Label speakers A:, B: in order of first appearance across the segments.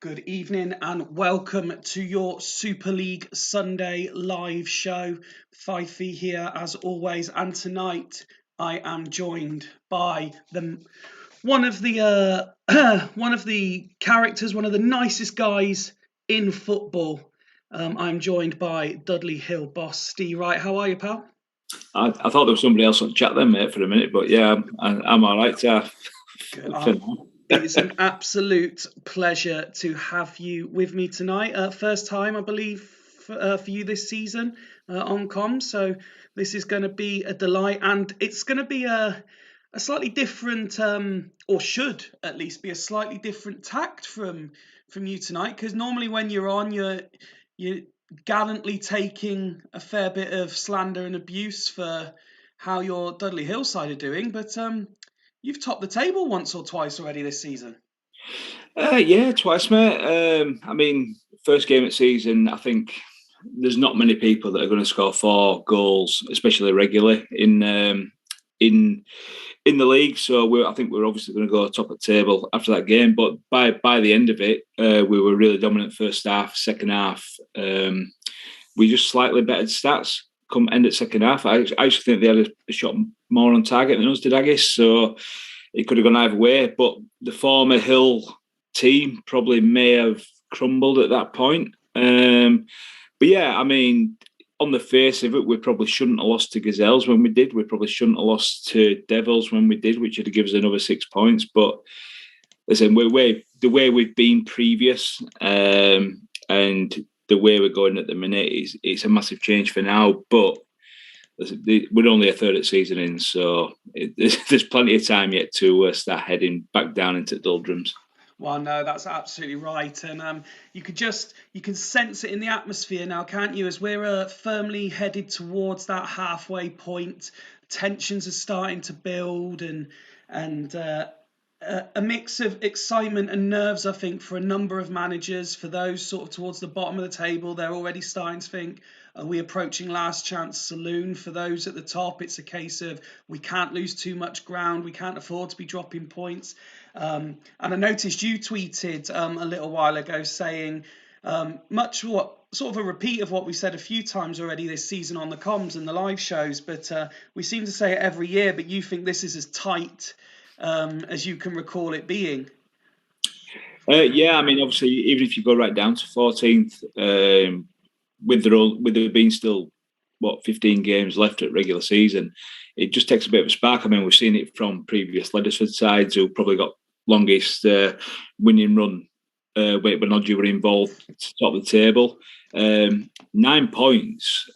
A: Good evening and welcome to your Super League Sunday live show. Fifey here as always, and tonight I am joined by one of the characters, one of the nicest guys in football. I'm joined by Dudley Hill boss Steve Wright. How are you, pal?
B: I thought there was somebody else on chat then, mate, for a minute, but yeah, I'm all right.
A: Good. It's an absolute pleasure to have you with me tonight. First time, I believe, for you this season on Com. So this is going to be a delight, and it's going to be a slightly different, or should at least be a slightly different tact from you tonight. Because normally when you're on, you're gallantly taking a fair bit of slander and abuse for how your Dudley Hill side are doing, but you've topped the table once or twice already this season.
B: Yeah, twice, mate. First game of the season, I think there's not many people that are going to score 4 goals, especially regularly in the league. So I think we're obviously going to go top of the table after that game. But by the end of it, we were really dominant first half. Second half, we just slightly bettered stats. Come end at second half, I actually think they had a shot more on target than us did, Agis. So it could have gone either way. But the former Hill team probably may have crumbled at that point. But yeah, on the face of it, we probably shouldn't have lost to Gazelles when we did. We probably shouldn't have lost to Devils when we did, which would have given us another 6 points. But listen, the way we've been previous, and the way we're going at the minute it's a massive change for now. But we're only a third of the season in, so there's plenty of time yet to start heading back down into doldrums.
A: Well, no, that's absolutely right, and you can sense it in the atmosphere now, can't you? As we're firmly headed towards that halfway point, tensions are starting to build, and a mix of excitement and nerves, I think, for a number of managers. For those sort of towards the bottom of the table, they're already starting to think, are we approaching last chance saloon? For those at the top, it's a case of we can't lose too much ground. We can't afford to be dropping points. And I noticed you tweeted a little while ago saying sort of a repeat of what we said a few times already this season on the comms and the live shows, but we seem to say it every year, but you think this is as tight as you can recall it being.
B: Yeah, obviously, even if you go right down to 14th, with there being still 15 games left at regular season, it just takes a bit of a spark. We've seen it from previous Leddersford sides who probably got longest winning run when Odgie were involved to top the table. 9 points.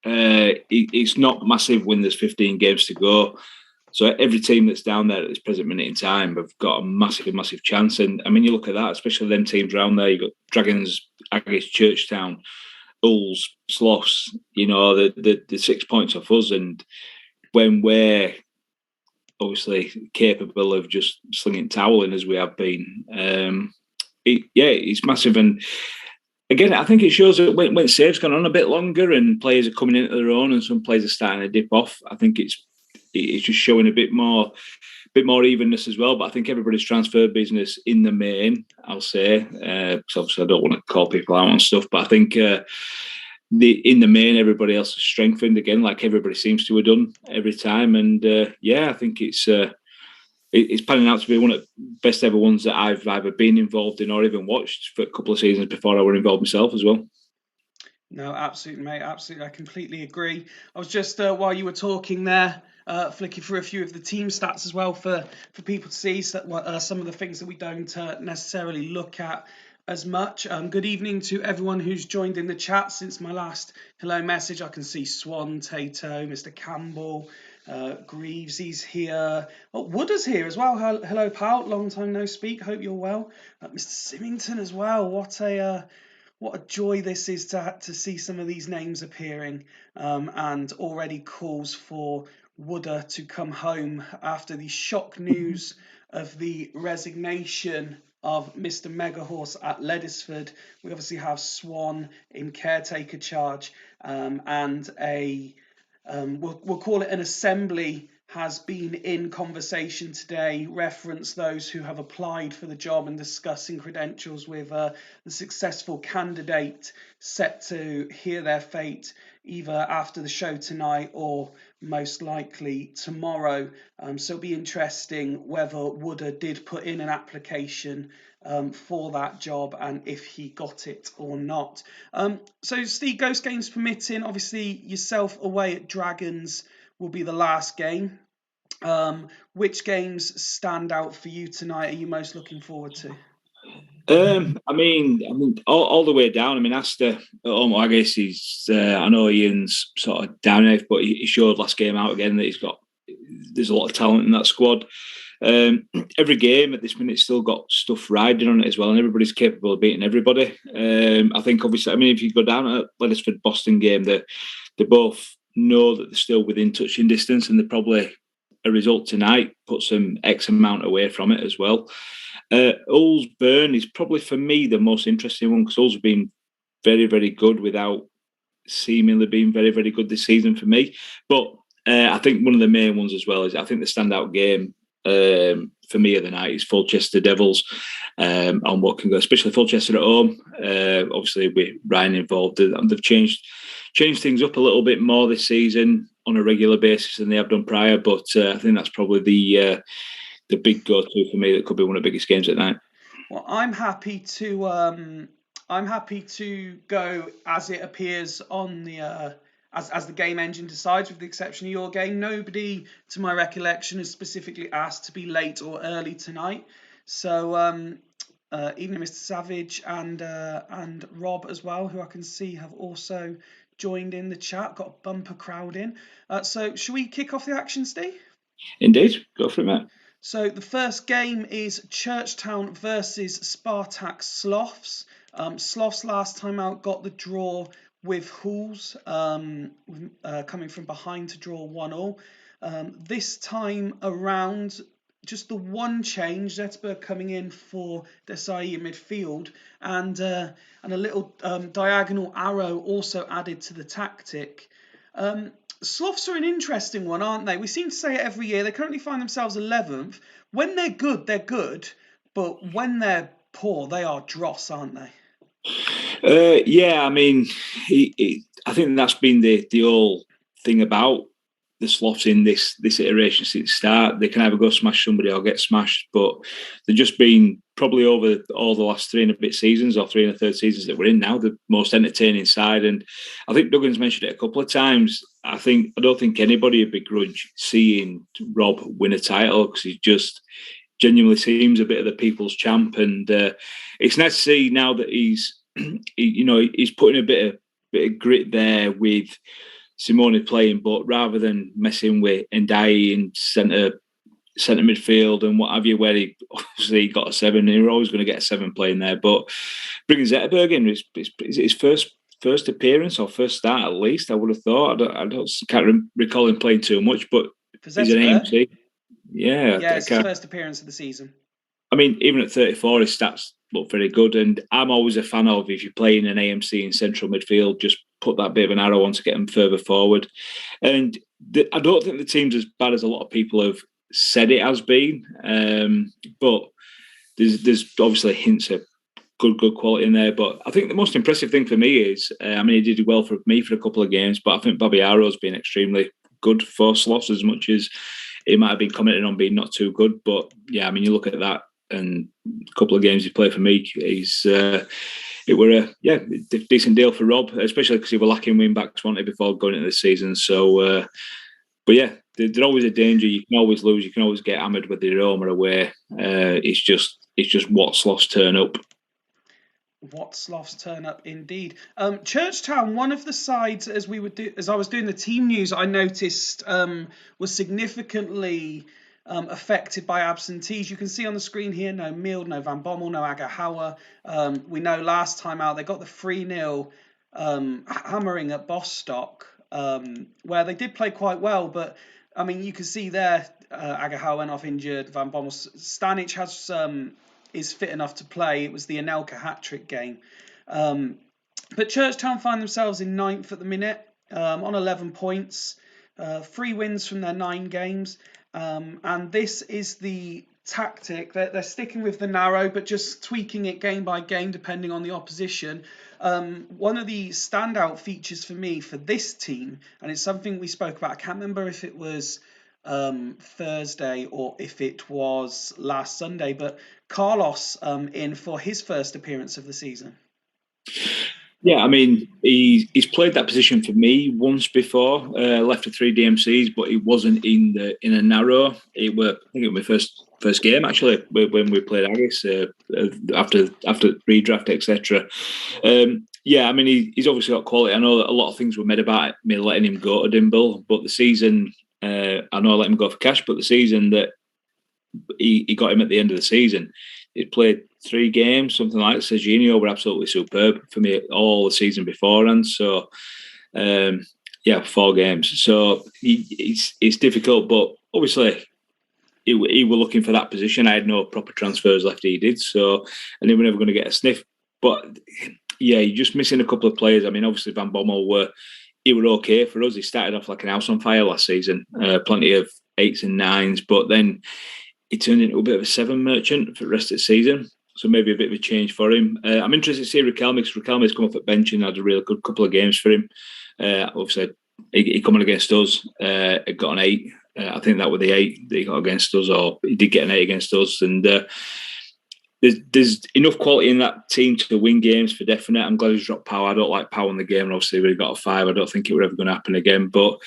B: It's not massive when there's 15 games to go. So every team that's down there at this present minute in time have got a massive chance. And you look at that, especially them teams around there. You've got Dragons, Aggies, Churchtown, Ulls, Sloths. The 6 points off us, and when we're obviously capable of just slinging towel in as we have been, it's massive. And again, I think it shows that when save's gone on a bit longer and players are coming into their own and some players are starting to dip off, I think it's just showing a bit more evenness as well. But I think everybody's transfer business in the main, I'll say, because obviously I don't want to call people out on stuff, but I think in the main, everybody else has strengthened again, like everybody seems to have done every time. And I think it's panning out to be one of the best ever ones that I've either been involved in or even watched for a couple of seasons before I were involved myself as well.
A: No, absolutely, mate. Absolutely. I completely agree. I was just, while you were talking there, flicking through a few of the team stats as well for people to see some of the things that we don't necessarily look at as much. Good evening to everyone who's joined in the chat since my last hello message. I can see Swan, Tato, Mr. Campbell, Greaves, he's here. Oh, Wooder's here as well. Hello, pal. Long time no speak. Hope you're well. Mr. Symington as well. What a joy this is to see some of these names appearing, and already calls for Wooder to come home after the shock news of the resignation of Mr. Megahorse at Leddersford. We obviously have Swan in caretaker charge, and we'll call it an assembly has been in conversation today, reference those who have applied for the job and discussing credentials with the successful candidate set to hear their fate either after the show tonight or most likely tomorrow. So it'll be interesting whether Wooder did put in an application for that job and if he got it or not. So Steve, Ghost Games permitting, obviously yourself away at Dragons will be the last game. Which games stand out for you tonight? Are you most looking forward to?
B: I mean, all the way down. I mean, Astor, I guess he's. I know Ian's sort of down it, but he showed last game out again that there's a lot of talent in that squad. Every game at this minute still got stuff riding on it as well, and everybody's capable of beating everybody. I think obviously, I mean, if you go down at Wethersford Boston game, they both know that they're still within touching distance, and they probably a result tonight puts them X amount away from it as well. Hull's Burn is probably for me the most interesting one because Hull's have been very, very good without seemingly being very, very good this season for me. But I think one of the main ones as well is I think the standout game for me of the night is Fulchester Devils on what can go, especially Fulchester at home. Obviously, with Ryan involved, they've changed things up a little bit more this season on a regular basis than they have done prior. But I think that's probably the big go-to for me. That could be one of the biggest games at night.
A: Well, I'm happy to go as it appears on the as the game engine decides, with the exception of your game. Nobody, to my recollection, has specifically asked to be late or early tonight. So even Mr. Savage and Rob as well, who I can see have also joined in the chat. Got a bumper crowd in. So should we kick off the action, Steve?
B: Indeed, go for it, Matt.
A: So the first game is Churchtown versus Spartak Sloths. Sloths last time out got the draw with Halls, coming from behind to draw 1-1. This time around, just the one change, Zetzberg coming in for Desai in midfield, and a little diagonal arrow also added to the tactic. Sloths are an interesting one, aren't they? We seem to say it every year. They currently find themselves 11th. When they're good, they're good. But when they're poor, they are dross, aren't they?
B: Yeah, I mean, I think that's been the whole thing about the Sloths in this iteration since the start. They can either go smash somebody or get smashed, but they've just been probably over all the last 3 and a bit seasons or 3 and a third seasons that we're in now, the most entertaining side. And I think Duggan's mentioned it a couple of times. I don't think anybody would begrudge seeing Rob win a title because he just genuinely seems a bit of the people's champ. And it's nice to see now that he's putting a bit of grit there with Simone playing, but rather than messing with Ndai in centre midfield and what have you, where he obviously got a 7, you're always going to get a 7 playing there. But bringing Zetterberg in is his first appearance or first start at least. I would have thought. I can't recall him playing too much, but he's an AMC. Yeah,
A: it's his first appearance of the season.
B: I mean, even at 34, his stats look very good, and I'm always a fan of if you're playing an AMC in central midfield, just put that bit of an arrow on to get them further forward. And I don't think the team's as bad as a lot of people have said it has been, but there's obviously hints of good quality in there. But I think the most impressive thing for me is, he did well for me for a couple of games, but I think Bobby Arrow's been extremely good for Sloths, as much as he might have been commenting on being not too good. But yeah, I mean, you look at that and a couple of games he played for me, it were a decent deal for Rob, especially because he were lacking wing backs, wanted before going into the season. So, but yeah, they're always a danger. You can always lose. You can always get hammered whether you're home or away. It's just what Sloths turn up.
A: What Sloths turn up indeed. Churchtown, one of the sides as I was doing the team news, I noticed was significantly affected by absentees. You can see on the screen here, no Mild, no Van Bommel, no Agahawa. We know last time out they got the 3-0 hammering at Bostock, where they did play quite well, but I mean, you can see there Agahawa went off injured, Van Bommel. Stanic is fit enough to play. It was the Anelka hat-trick game. But Churchtown find themselves in 9th at the minute, on 11 points. 3 wins from their 9 games. And this is the tactic. They're sticking with the narrow, but just tweaking it game by game depending on the opposition. One of the standout features for me for this team, and it's something we spoke about, I can't remember if it was Thursday or if it was last Sunday, but Carlos in for his first appearance of the season.
B: Yeah, I mean, he's played that position for me once before. Left for 3 DMCs, but it wasn't in a narrow. I think it was my first game actually when we played Agis after redraft, etc. Yeah, I mean, he's obviously got quality. I know that a lot of things were made about me letting him go to Dimble, but the season I know I let him go for cash, but the season that he got him at the end of the season, he played 3 games, something like that. Serginho were absolutely superb for me all the season beforehand. So, 4 games. So it's difficult, but obviously he were looking for that position. I had no proper transfers left. He did, so and they were never going to get a sniff. But yeah, you're just missing a couple of players. I mean, obviously Van Bommel were okay for us. He started off like an house on fire last season, plenty of 8s and 9s, but then he turned into a bit of a 7 merchant for the rest of the season. So maybe a bit of a change for him. I'm interested to see Riquelme, because Riquelme's come off at bench and had a really good couple of games for him. Obviously, he coming against us, he got an 8. I think that was the 8 that he got against us, or he did get an 8 against us. And there's enough quality in that team to win games for definite. I'm glad he's dropped Power. I don't like Power in the game, and obviously we got a 5. I don't think it were ever going to happen again. But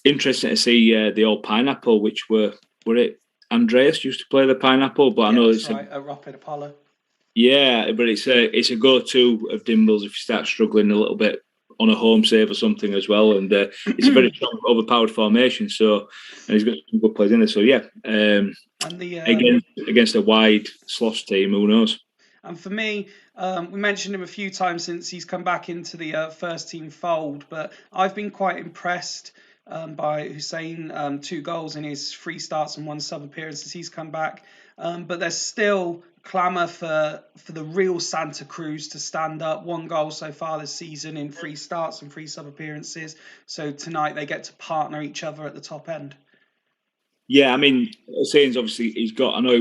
B: interesting to see the old Pineapple, which were it Andreas used to play the Pineapple, but I know it's
A: right, a Rapid Apollo.
B: Yeah, but it's a go-to of Dimbles if you start struggling a little bit on a home save or something as well. And it's a very strong, overpowered formation. So, and he's got some good players in there. So yeah, and against a wide Sloths team, who knows?
A: And for me, we mentioned him a few times since he's come back into the first team fold, but I've been quite impressed by Hussein. 2 goals in his 3 starts and 1 sub appearance as he's come back. But there's still clamour for the real Santa Cruz to stand up. 1 goal so far this season in 3 starts and 3 sub appearances. So tonight they get to partner each other at the top end.
B: Yeah, I mean, Hussein's obviously I know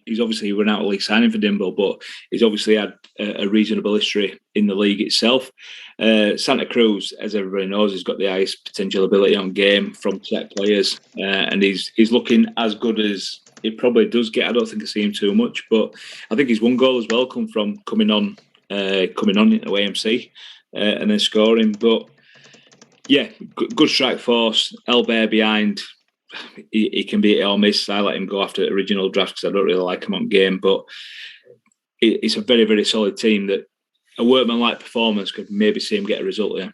B: he's obviously run out of league signing for Dimble, but he's obviously had a reasonable history in the league itself. Santa Cruz, as everybody knows, has got the highest potential ability on game from set players, and he's looking as good as it probably does get. I don't think I see him too much, but I think his 1 goal as well come from coming on into AMC and then scoring. But yeah, good strike force. Elbert behind. He can be hit or miss. I let him go after the original draft because I don't really like him on game, but it's a very, very solid team that a workman-like performance could maybe see him get a result here.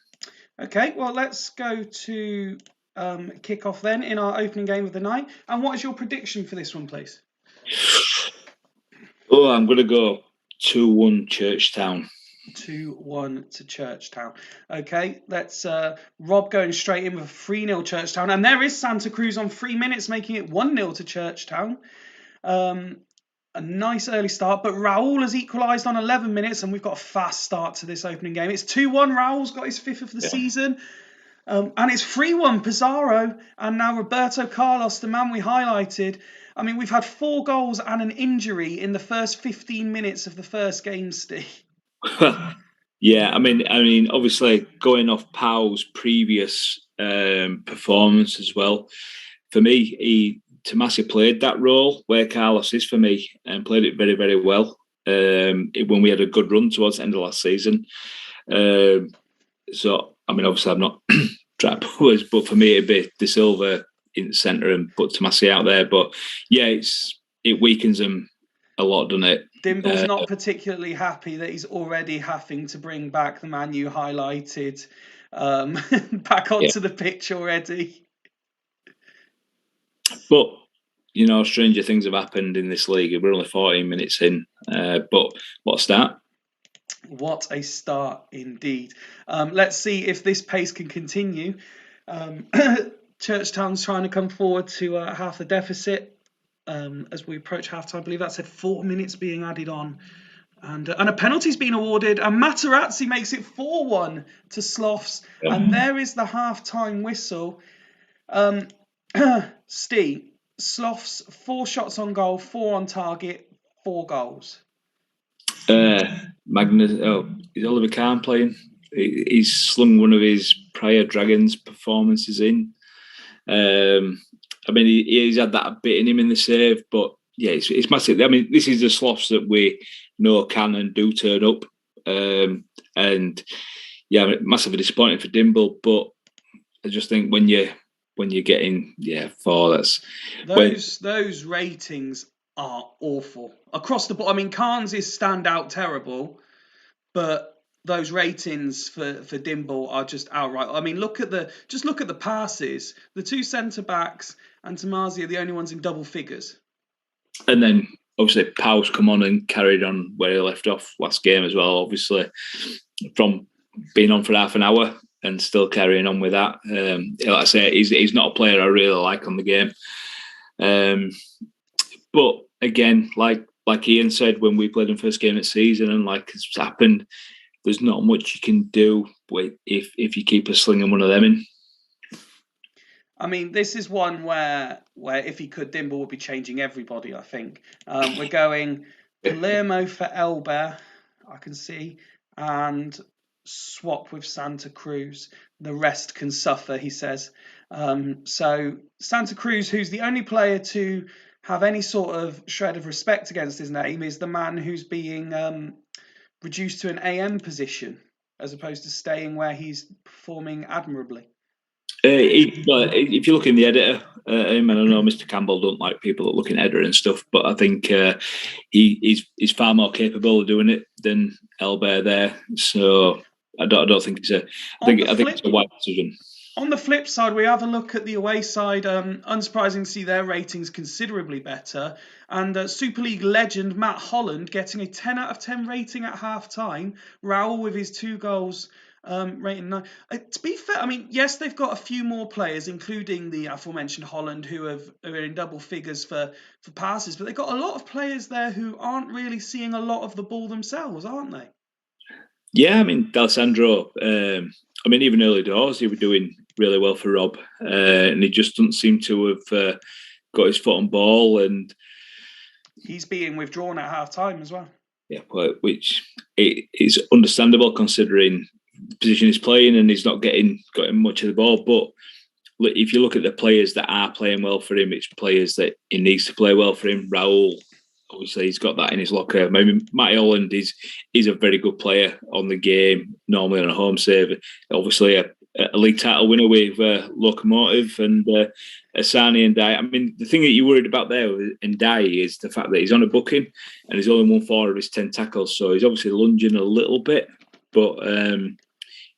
A: Okay, well, let's go to kick off then in our opening game of the night. And what is your prediction for this one, please?
B: Oh, I'm going to go 2-1 Churchtown.
A: 2-1 to Churchtown. Okay, let's Rob going straight in with 3-0 Churchtown. And there is Santa Cruz on 3 minutes, making it 1-0 to Churchtown. A nice early start, but Raul has equalised on 11 minutes, and we've got a fast start to this opening game. It's 2-1. Raul's got his 5th of the season. And it's 3-1 Pizarro, and now Roberto Carlos, the man we highlighted. I mean, we've had 4 goals and an injury in the first 15 minutes of the first game, Steve.
B: Yeah, I mean, obviously going off Pau's previous performance as well. For me, Tomasi played that role where Carlos is for me and played it very, very well. When we had a good run towards the end of last season. So I mean, obviously I'm not trying to put words, but for me it'd be De Silva in the centre and put Tomasi out there. But yeah, it weakens them a lot, doesn't it?
A: Dimble's not particularly happy that he's already having to bring back the man you highlighted back onto the pitch already.
B: But, you know, stranger things have happened in this league. We're only 14 minutes in. But what a start.
A: What a start indeed. Let's see if this pace can continue. Churchtown's trying to come forward to half the deficit. As we approach halftime, I believe that said 4 minutes being added on, and a penalty's been awarded, and Materazzi makes it 4-1 to Sloths, and there is the halftime whistle. Steve, Sloths, 4 shots on goal, 4 on target, 4 goals.
B: Magnus, is Oliver Kahn playing? He's slung one of his prior Dragons performances in. I mean, he's had that bit in him in the save, but yeah, it's massive. I mean, this is the Sloths that we know can and do turn up. And yeah, massively disappointing for Dimble, but I just think when you're getting 4, that's
A: those ratings are awful across the board. I mean, Khan's is standout terrible, but those ratings for Dimble are just outright. I mean, look at the passes. The 2 centre backs and Tomasi are the only ones in double figures.
B: And then obviously Powell's come on and carried on where he left off last game as well. Obviously, from being on for half an hour and still carrying on with that. Like I say, he's not a player I really like on the game. But again, like Ian said when we played in first game of the season, and like it's happened, there's not much you can do if you keep slinging one of them in.
A: I mean, this is one where if he could, Dimble would be changing everybody, I think. We're going Palermo for Elber, I can see, and swap with Santa Cruz. The rest can suffer, he says. So Santa Cruz, who's the only player to have any sort of shred of respect against his name, is the man who's being reduced to an AM position as opposed to staying where he's performing admirably.
B: If you look in the editor, and I know Mr. Campbell don't like people that look in editor and stuff, but I think he's far more capable of doing it than Elber there. So I don't think it's I think it's a wise decision.
A: On the flip side, we have a look at the away side. Unsurprising to see their ratings considerably better. And Super League legend Matt Holland getting a 10 out of 10 rating at half-time. Raul with his 2 goals, rating 9. To be fair, I mean, yes, they've got a few more players, including the aforementioned Holland, who are in double figures for passes. But they've got a lot of players there who aren't really seeing a lot of the ball themselves, aren't they?
B: Yeah, I mean, D'Alessandro, I mean, even early doors, he was doing really well for Rob. And he just doesn't seem to have got his foot on ball. And
A: he's being withdrawn at half-time as well.
B: Yeah, which is understandable considering the position he's playing and he's not getting much of the ball. But if you look at the players that are playing well for him, it's players that he needs to play well for him. Raul, obviously, he's got that in his locker. I mean, Matty Holland is a very good player on the game, normally on a home save. Obviously, a league title winner with Locomotive and Asani and Dai. I mean, the thing that you're worried about there in Dai is the fact that he's on a booking and he's only won 4 of his 10 tackles. So he's obviously lunging a little bit, but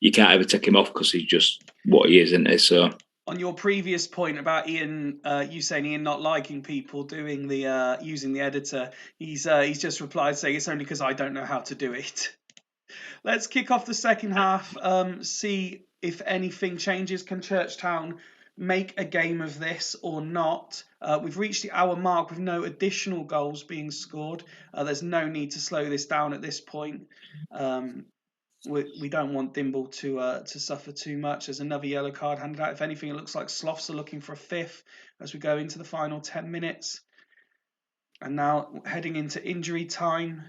B: you can't ever take him off because he's just what he is, isn't he? So.
A: On your previous point about Ian, you saying Ian not liking people doing the using the editor, he's just replied saying it's only because I don't know how to do it. Let's kick off the second half. See if anything changes. Can Churchtown make a game of this or not? We've reached the hour mark with no additional goals being scored. There's no need to slow this down at this point. We don't want Dimble to suffer too much. There's another yellow card handed out. If anything, it looks like Sloths are looking for a 5th as we go into the final 10 minutes. And now heading into injury time.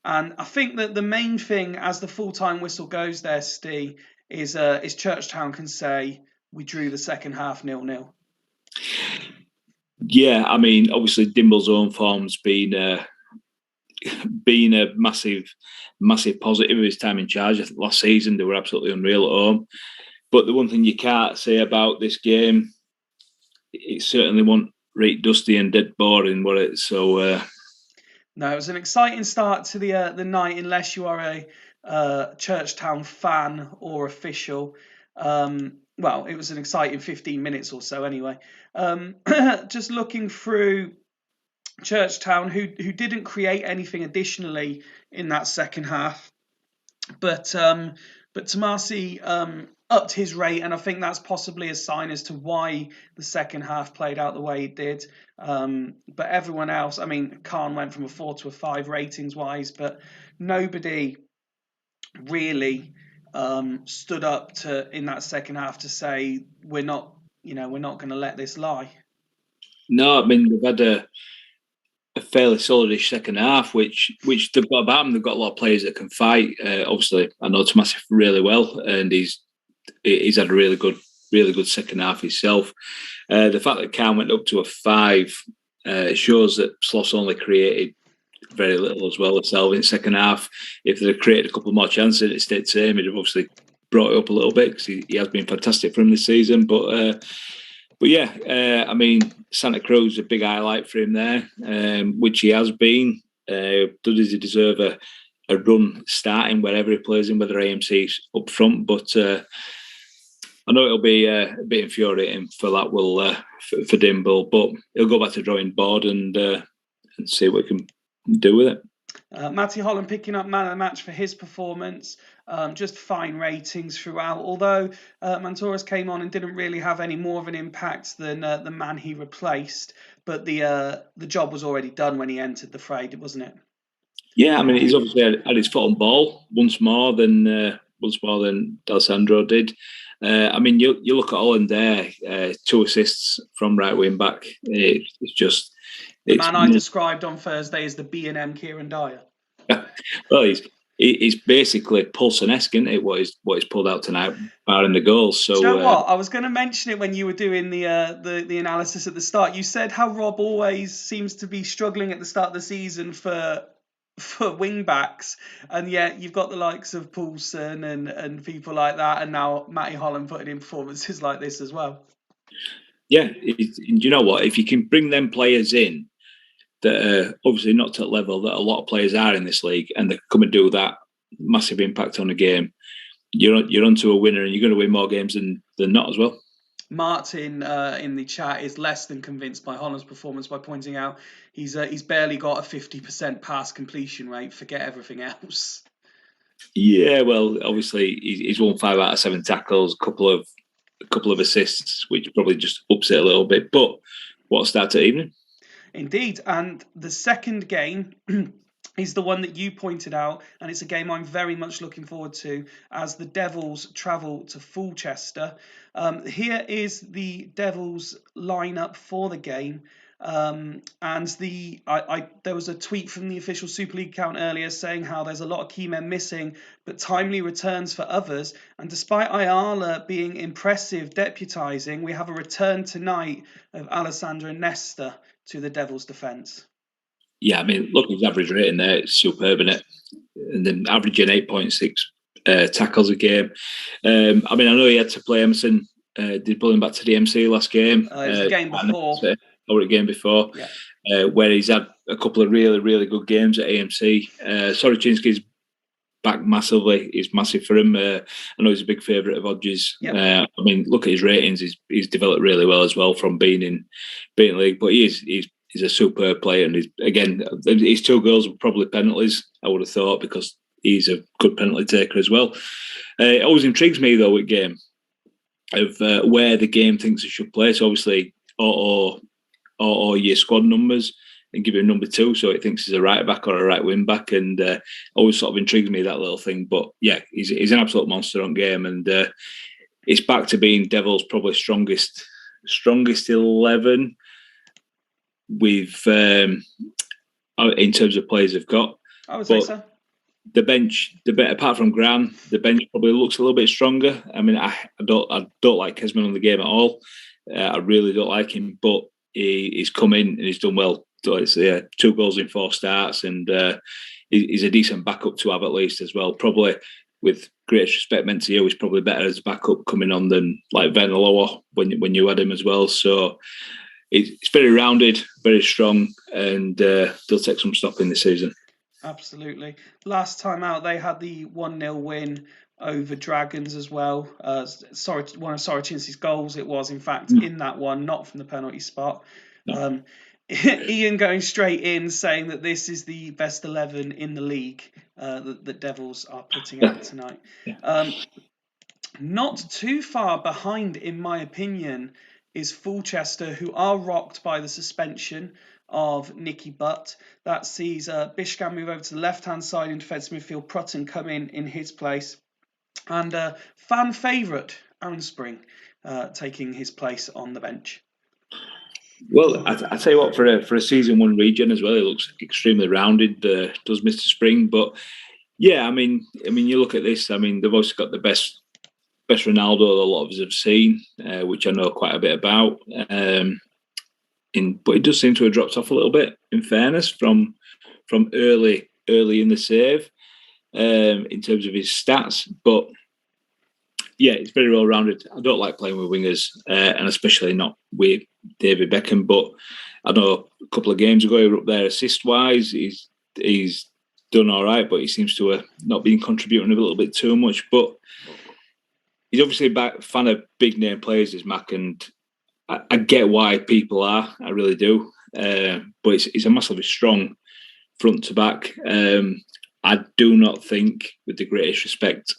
A: And I think that the main thing as the full-time whistle goes there, Steve, is Churchtown can say we drew the second half 0-0.
B: Yeah, I mean, obviously Dimble's own form's been a massive positive of his time in charge. I think last season they were absolutely unreal at home. But the one thing you can't say about this game, it certainly wasn't right dusty and dead boring, was it? So
A: no, it was an exciting start to the night, unless you are a Churchtown fan or official. Well, it was an exciting 15 minutes or so anyway. Just looking through Churchtown, who didn't create anything additionally in that second half, but Tomasi upped his rate, and I think that's possibly a sign as to why the second half played out the way it did. But everyone else, I mean, Khan went from a 4 to a 5 ratings wise, but nobody really stood up in that second half to say we're not we're not going to let this lie.
B: No, I mean, they've had a fairly solidish second half, which they've got about them. They've got a lot of players that can fight. Obviously, I know Tomasic really well, and he's had a really good second half himself. The fact that Khan went up to a 5 shows that Sloths only created very little as well itself in the second half. If they'd created a couple more chances, it stayed the same. He'd have obviously brought it up a little bit because he has been fantastic for him this season. But yeah, I mean, Santa Cruz is a big highlight for him there, which he has been. Does he deserve a run starting wherever he plays in, whether AMC's up front? But I know it'll be a bit infuriating for that for Dimble, but he'll go back to drawing board and see what he can do with it.
A: Matty Holland picking up man of the match for his performance. Just fine ratings throughout. Although Mantouras came on and didn't really have any more of an impact than the man he replaced, but the job was already done when he entered the fray, wasn't it?
B: Yeah, I mean, he's obviously had his foot on ball once more than D'Alessandro did. I mean, you look at Holland there, 2 assists from right wing back. It's just
A: the man I described on Thursday as the B&M Kieran Dyer.
B: Well, he's basically Poulsen-esque, isn't it? What he's pulled out tonight, barring the goals. So
A: do you know what? I was going to mention it when you were doing the analysis at the start. You said how Rob always seems to be struggling at the start of the season for wing backs, and yet you've got the likes of Poulsen and people like that, and now Matty Holland putting in performances like this as well.
B: Yeah, you know what? If you can bring them players in that are obviously not to the level that a lot of players are in this league, and they come and do that massive impact on the game, you're onto a winner, and you're going to win more games than not as well.
A: Martin in the chat is less than convinced by Holland's performance by pointing out he's barely got a 50% pass completion rate. Forget everything else.
B: Yeah, well, obviously he's won 5 out of 7 tackles, a couple of assists, which probably just ups it a little bit. But what a start to evening!
A: Indeed, and the second game is the one that you pointed out, and it's a game I'm very much looking forward to as the Devils travel to Fulchester. Here is the Devils lineup for the game. And there was a tweet from the official Super League account earlier saying how there's a lot of key men missing, but timely returns for others. And despite Ayala being impressive deputising, we have a return tonight of Alessandro Nesta to the Devils' defence.
B: Yeah, I mean, look, his average rating there, it's superb, isn't it? And then averaging 8.6 tackles a game. I mean, I know he had to play Emerson. Did pull him back to the MC last game.
A: It was the game before.
B: Or a game before,
A: yeah.
B: Where he's had a couple of really, really good games at AMC. Soroczynski's back massively. He's massive for him. I know he's a big favourite of Hodges.
A: Yep.
B: I mean, look at his ratings. He's developed really well as well from being in league. But he's a superb player, and his 2 goals were probably penalties, I would have thought, because he's a good penalty taker as well. It always intrigues me though with game of where the game thinks it should play. So obviously, or your squad numbers and give him number 2, so it thinks he's a right back or a right wing back, and always sort of intrigues me, that little thing. But yeah, he's an absolute monster on game, and it's back to being Devils' probably strongest 11 with in terms of players they've got.
A: I would say so.
B: The bench, apart from Gran, the bench probably looks a little bit stronger. I mean, I don't like Kesman on the game at all. I really don't like him, but he's come in and he's done well. So it's 2 goals in 4 starts, and he's a decent backup to have at least as well. Probably, with greatest respect meant to you, he's probably better as backup coming on than like Venaloa when you had him as well. So it's very rounded, very strong, and they'll take some stock in this season.
A: Absolutely. Last time out, they had the 1-0 win over Dragons as well. One of Soroczynski's goals it was, in fact, in that one, not from the penalty spot. No. Ian going straight in, saying that this is the best 11 in the league that the Devils are putting out tonight. Not too far behind, in my opinion, is Fulchester, who are rocked by the suspension of Nicky Butt. That sees Bishkan move over to the left-hand side in defensive midfield, Prutton come in his place. And fan favourite, Aaron Spring, taking his place on the bench.
B: Well, I tell you what, for a season one regen as well, he looks extremely rounded. Does Mr. Spring, but yeah, I mean, you look at this. I mean, they've also got the best Ronaldo that a lot of us have seen, which I know quite a bit about. But it does seem to have dropped off a little bit. In fairness, from early in the save, in terms of his stats, but yeah, it's very well rounded. I don't like playing with wingers, and especially not with David Beckham. But I know a couple of games ago, he was up there assist wise. He's done all right, but he seems to have not been contributing a little bit too much. But he's obviously a fan of big name players, is Mac, and I get why people are. I really do. But it's a massively strong front to back. I do not think, with the greatest respect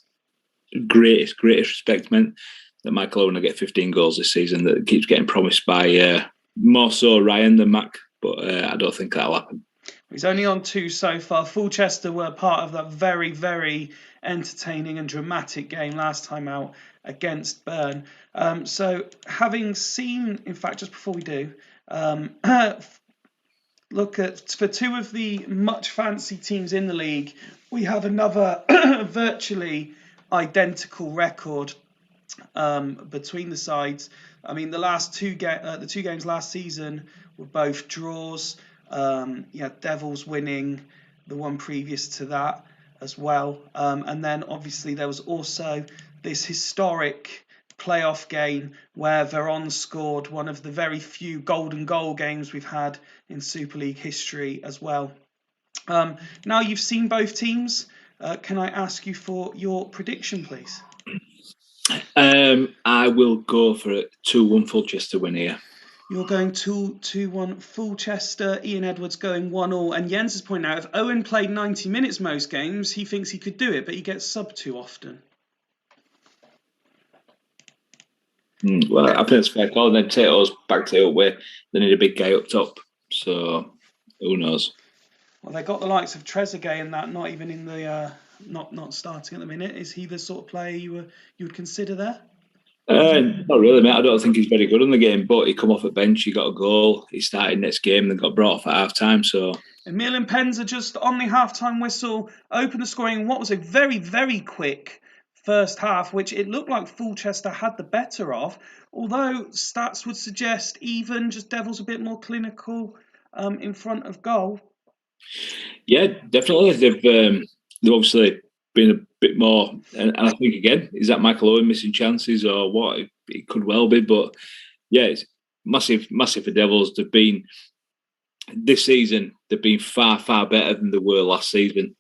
B: meant that Michael Owen will get 15 goals this season. That keeps getting promised by more so Ryan than Mac, but I don't think that'll happen.
A: He's only on 2 so far. Fulchester were part of that very, very entertaining and dramatic game last time out against Burn. So having seen, in fact, just before we do, look at, for 2 of the much fancy teams in the league, we have another virtually identical record between the sides. I mean, the 2 games last season were both draws. Devils winning the one previous to that as well. And then obviously there was also this historic playoff game where Veron scored one of the very few golden goal games we've had in Super League history as well. Now you've seen both teams. Can I ask you for your prediction, please?
B: I will go for a 2-1 Fulchester win here.
A: You're going 2-1 Fulchester. Ian Edwards going 1-1. And Jens is pointing out, if Owen played 90 minutes most games, he thinks he could do it, but he gets subbed too often.
B: Well, I think it's fair call. And then Tato's backed it up where they need a big guy up top. So who knows?
A: Well, they got the likes of Trezeguet and that, not even in the not starting at the minute. Is he the sort of player you would consider there?
B: Not really, mate. I don't think he's very good in the game, but he come off at bench, he got a goal, he started next game, then got brought off at half time. So
A: Emil and Penza just on the half-time whistle opened the scoring in what was a very, very quick first half, which it looked like Fulchester had the better of, although stats would suggest even just Devils a bit more clinical in front of goal.
B: Yeah, definitely. They've obviously been a bit more, and I think again, is that Michael Owen missing chances or what? It could well be, but yeah, it's massive for Devils. They've been this season. They've been far better than they were last season.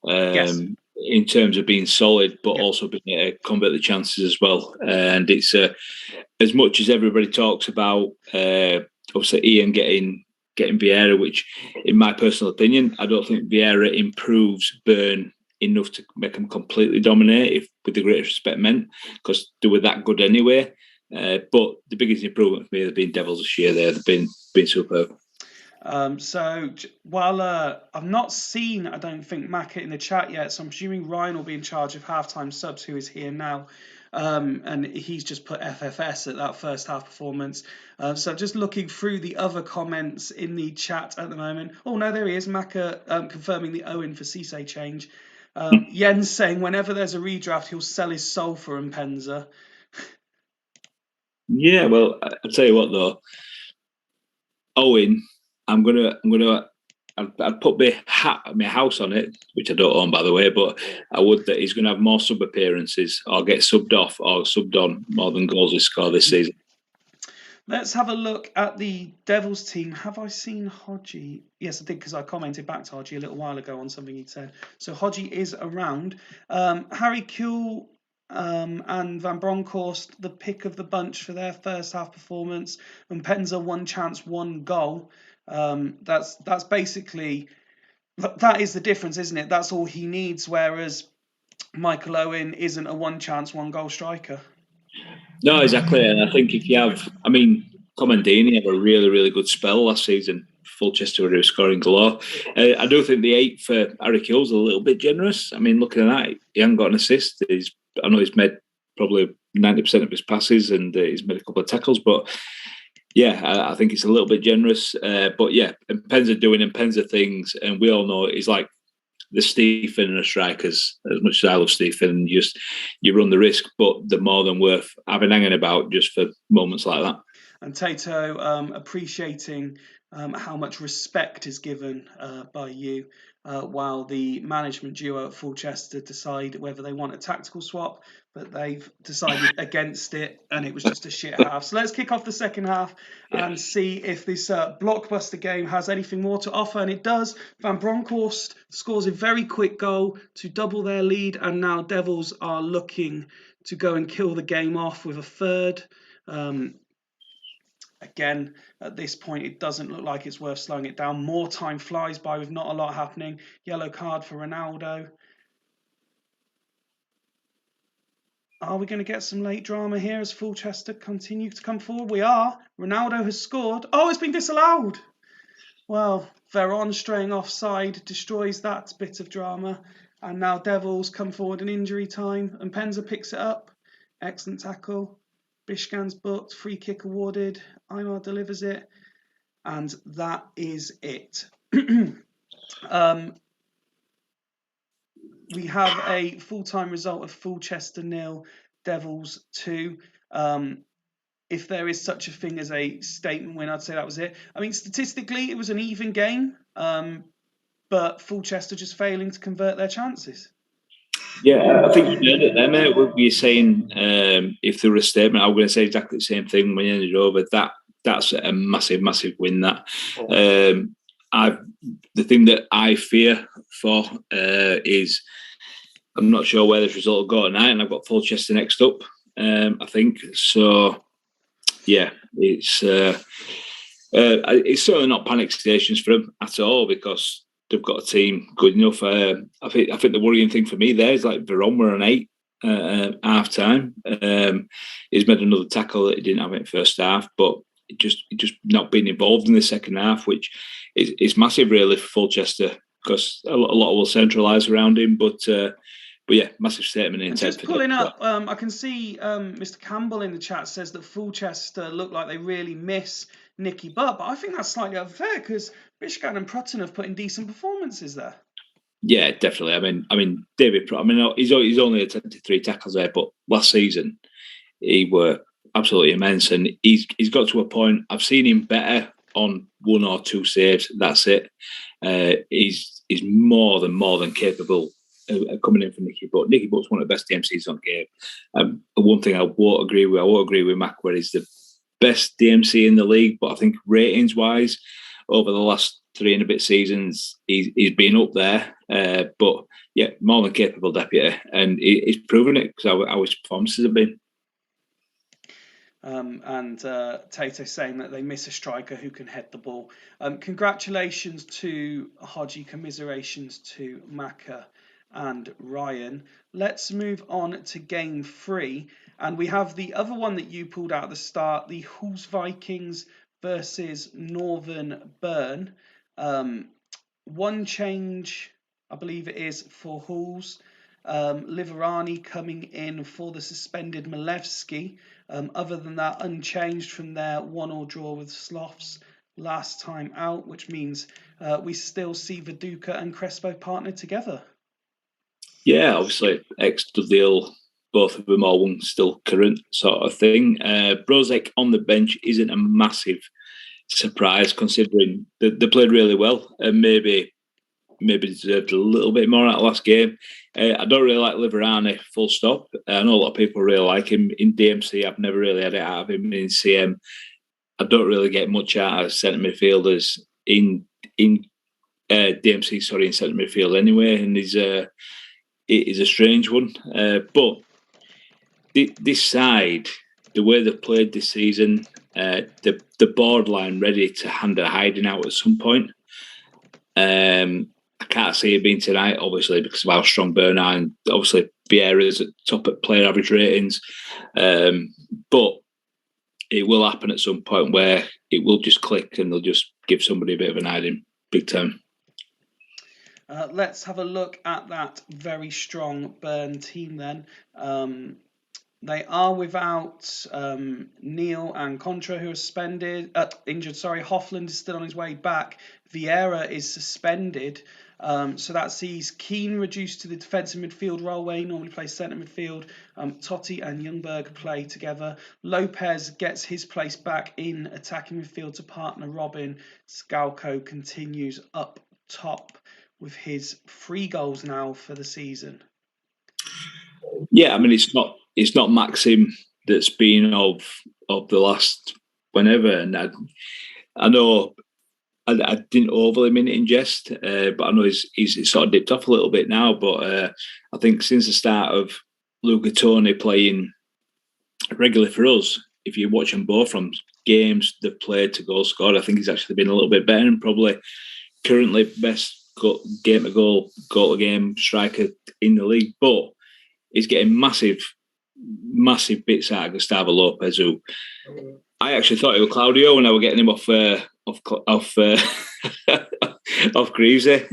A: Yes.
B: In terms of being solid, but also being able to convert the chances as well. And it's as much as everybody talks about, obviously Ian getting Vieira, which, in my personal opinion, I don't think Vieira improves Burn enough to make them completely dominate, if with the greatest respect meant, because they were that good anyway. But the biggest improvement for me has been Devils this year. They've been superb.
A: So while I've not seen, I don't think, Macca in the chat yet, so I'm assuming Ryan will be in charge of halftime subs, who is here now. And he's just put FFS at that first half performance. So just looking through the other comments in the chat at the moment. Oh no, there he is, Macca confirming the Owen for Cisse change. Jens saying whenever there's a redraft, he'll sell his soul for Mpenza.
B: Yeah, well, I'll tell you what though, Owen, I'd put my house on it, which I don't own by the way, but I would that he's going to have more sub appearances or get subbed off or subbed on more than goals he scored this season.
A: Let's have a look at the Devils team. Have I seen Hodgie? Yes, I did, because I commented back to Hodgie a little while ago on something he'd said. So Hodgie is around. Harry Kuehl and Van Bronckhorst, the pick of the bunch for their first half performance. And Penza, 1 chance, 1 goal. That's basically, that is the difference, isn't it? That's all he needs, whereas Michael Owen isn't a 1 chance, 1 goal striker.
B: No, exactly. And I think if you have, I mean, Comandini had a really good spell last season. Fulchester were scoring galore. I do think the 8 for Harry Kuehl's a little bit generous. I mean, looking at that, he hasn't got an assist. I know he's made probably 90% of his passes, and he's made a couple of tackles. But yeah, I think it's a little bit generous. But yeah, and Penn's are doing and Penn's are things, and we all know he's like the Stephen and the strikers. As much as I love Stephen, you run the risk, but they're more than worth having hanging about just for moments like that.
A: And Tato appreciating how much respect is given by you, while the management duo at Fulchester decide whether they want a tactical swap, but they've decided against it, and it was just a shit half. So let's kick off the second half and see if this blockbuster game has anything more to offer, and it does. Van Bronckhorst scores a very quick goal to double their lead, and now Devils are looking to go and kill the game off with a third. Again, at this point, it doesn't look like it's worth slowing it down. More time flies by with not a lot happening. Yellow card for Ronaldo. Are we going to get some late drama here as Fulchester continue to come forward? We are. Ronaldo has scored. Oh, it's been disallowed. Well, Veron straying offside destroys that bit of drama. And now Devils come forward in injury time. And Penza picks it up. Excellent tackle. Bishkan's booked, free kick awarded, Aymar delivers it, and that is it. We have a full-time result of Fulchester 0, Devils 2. If there is such a thing as a statement win, I'd say that was it. I mean, statistically, it was an even game, but Fulchester just failing to convert their chances.
B: Yeah, I think you heard it there, mate. What you're saying, if there were a statement, I'm going to say exactly the same thing when you ended over. That's a massive, massive win. That the thing that I fear for is I'm not sure where this result will go tonight, and I've got Fulchester next up. I think so. Yeah, it's certainly not panic stations for them at all because they've got a team good enough. I think the worrying thing for me there is like Veron were an 8 half time. He's made another tackle that he didn't have in the first half, but it just not being involved in the second half, which is massive really for Fulchester because a lot will centralise around him. But yeah, massive statement in
A: just pulling up, I can see Mr. Campbell in the chat says that Fulchester look like they really miss Nicky Butt, but I think that's slightly unfair because Bishkan and Prutton have put in decent performances there.
B: Yeah, definitely. I mean, David. He's only attempted 3 tackles there, but last season he were absolutely immense, and he's got to a point. I've seen him better on 1 or 2 saves. That's it. He's more than capable of coming in for Nicky Butt. Nicky Butt's one of the best DMCs on game. One thing I won't agree with Mac, where he's the best DMC in the league, but I think ratings wise, over the last 3 and a bit seasons, he's been up there. But yeah, more than capable deputy, and he's proven it because how his performances have been.
A: And Tato saying that they miss a striker who can head the ball. Congratulations to Hodgie, commiserations to Maka and Ryan. Let's move on to game 3, and we have the other one that you pulled out at the start, the Hulls Vikings versus Northern Burn. One change, I believe it is, for Hulls. Liverani coming in for the suspended Malevsky. Other than that, unchanged from their 1-1 draw with Sloths last time out, which means we still see Viduka and Crespo partnered together.
B: Yeah, obviously, ex-Dudley Hill, both of them are one still current sort of thing. Brozek on the bench isn't a massive surprise considering they played really well and maybe deserved a little bit more out of last game. I don't really like Liverani, full stop. I know a lot of people really like him in DMC. I've never really had it out of him in CM. I don't really get much out of centre midfielders in DMC. Sorry, in centre midfield anyway, and it is a strange one. But this side, the way they've played this season, the borderline ready to hand a hiding out at some point. I can't see it being tonight, obviously, because of how strong Burn are, and obviously Vieira's at top at player average ratings. But it will happen at some point where it will just click and they'll just give somebody a bit of an hiding big time. Let's
A: have a look at that very strong Burn team then. They are without Neil and Contra, who are injured. Sorry, Hoffland is still on his way back. Vieira is suspended. So that sees Keane reduced to the defensive midfield role where he normally plays centre midfield. Totti and Ljungberg play together. Lopez gets his place back in attacking midfield to partner Robin. Scalco continues up top with his 3 goals now for the season.
B: Yeah, I mean it's not Maxim that's been of the last whenever, and I know I didn't overly mean it in jest, but I know he's sort of dipped off a little bit now. But I think since the start of Luca Toni playing regularly for us, if you watch them both from games they've played to goal scored, I think he's actually been a little bit better and probably currently best game to goal to game striker in the league. But he's getting massive bits out of Gustavo Lopez, who I actually thought it was Claudio when I was getting him off Greavesy.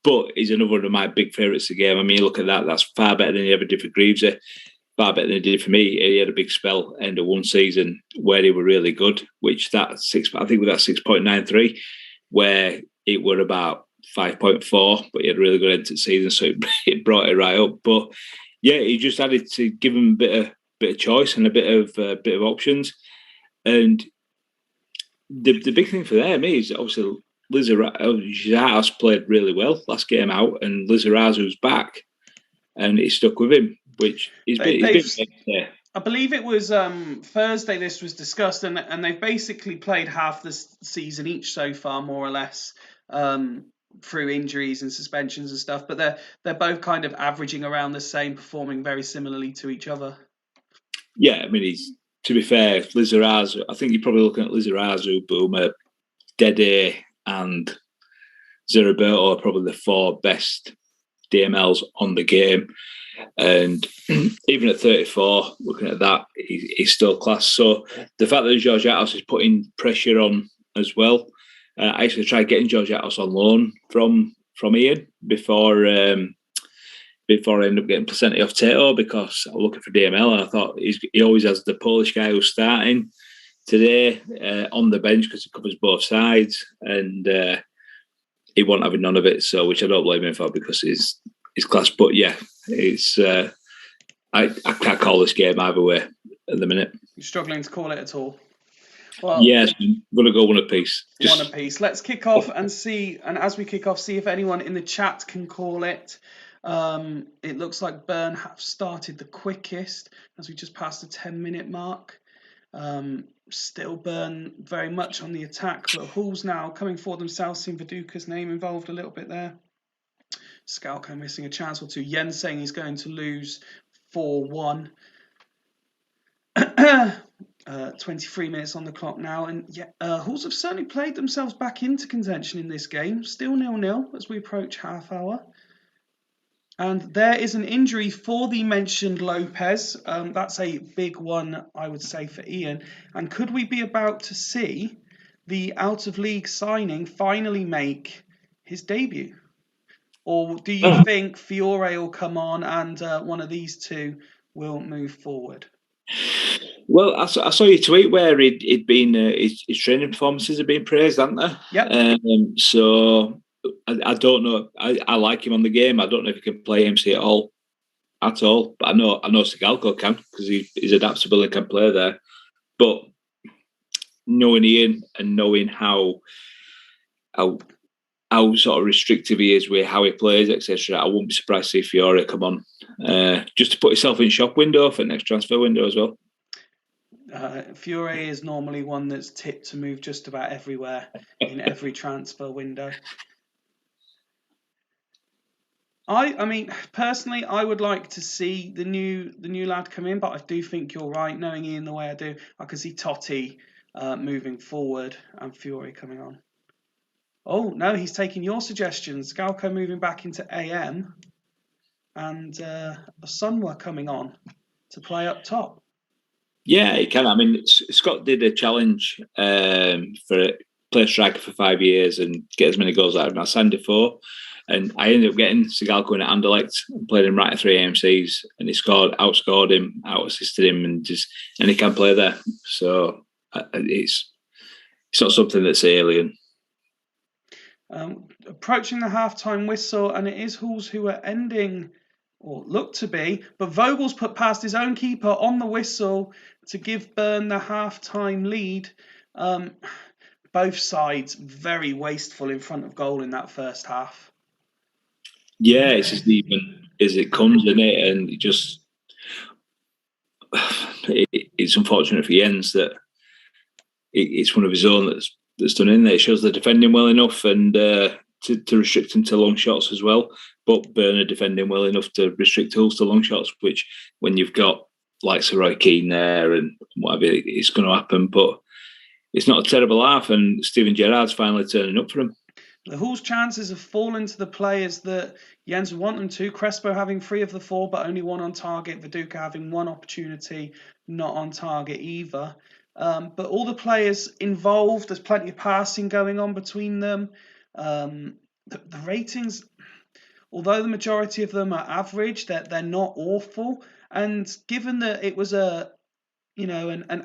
B: But he's another one of my big favourites of the game. I mean, you look at that, that's far better than he ever did for Greavesy, far better than he did for me. He had a big spell end of one season where he were really good, which I think with that 6.93, where it were about 5.4, but he had a really good end to the season, so it brought it right up. But yeah, he just added to give him a bit of choice and a bit of options. And the big thing for them is obviously Lizarazu played really well last game out, and Lizarazu's back, and he stuck with him, which he's been there.
A: I believe it was Thursday this was discussed, and they've basically played half the season each so far, more or less, through injuries and suspensions and stuff. But they're both kind of averaging around the same, performing very similarly to each other.
B: Yeah, I mean, to be fair, Lizarazu, I think you're probably looking at Lizarazu, Boomer, Dede, and Zeraberto are probably the 4 best DMLs on the game. And even at 34, looking at that, he's still class. So the fact that Jorge Atos is putting pressure on as well. I actually tried getting Jorge Atos on loan from Ian before I ended up getting Placenti off Tato, because I was looking for DML, and I thought he always has the Polish guy who's starting today on the bench because he covers both sides, and he wasn't having none of it. So, which I don't blame him for, because he's class. But yeah, it's I can't call this game either way at the minute.
A: You're struggling to call it at all? Well,
B: yes, I'm going to go one apiece.
A: One apiece. Let's kick off and see. And as we kick off, see if anyone in the chat can call it. It looks like Burn have started the quickest as we just passed the 10-minute mark. Still Burn very much on the attack, but Hull's now coming for themselves. Seeing Viduka's name involved a little bit there. Scalco missing a chance or two. Jens saying he's going to lose 4-1. 23 minutes on the clock now, and Hulls have certainly played themselves back into contention in this game. Still 0-0 as we approach half hour. And there is an injury for the mentioned Lopez. That's a big one, I would say, for Ian. And could we be about to see the out-of-league signing finally make his debut? Or do you think Fiore will come on and one of these two will move forward?
B: Well, I saw your tweet where he'd been his training performances have been praised, haven't they?
A: Yeah.
B: So I don't know. I like him on the game. I don't know if he can play MC at all. But I know Sigalko can, because he's adaptable and can play there. But knowing Ian and knowing how sort of restrictive he is with how he plays, etc., I wouldn't be surprised to see Fiore come on, just to put himself in shop window for the next transfer window as well.
A: Fiore is normally one that's tipped to move just about everywhere in every transfer window. I mean, personally, I would like to see the new lad come in, but I do think you're right. Knowing Ian the way I do, I can see Totti moving forward and Fiore coming on. Oh no, he's taking your suggestions. Galco moving back into AM, and Sunwa coming on to play up top.
B: Yeah, he can. I mean, Scott did a challenge for play striker for 5 years and get as many goals out of him. I signed it for. And I ended up getting Sigalco in at Anderlecht, played him right at 3 AMCs, and he outscored him, out-assisted him, and he can play there. So it's not something that's alien.
A: Approaching the half-time whistle, and it is Halls who are ending, or look to be, but Vogel's put past his own keeper on the whistle to give Bern the half-time lead. Both sides very wasteful in front of goal in that first half.
B: Yeah, it's as even as it comes, isn't it? And it's unfortunate for Jens that it's one of his own that's done in there. It shows they're defending well enough and to restrict him to long shots as well. But Bern are defending well enough to restrict Hulls to long shots, which when you've got like Sir Roy Keane there and whatever, it's going to happen. But it's not a terrible half, and Steven Gerrard's finally turning up for him.
A: The Hall's chances have fallen to the players that Jens would want them to. Crespo having 3 of the 4, but only 1 on target. Viduka having 1 opportunity, not on target either. But all the players involved, there's plenty of passing going on between them. The ratings, although the majority of them are average, they're not awful. And given that it was an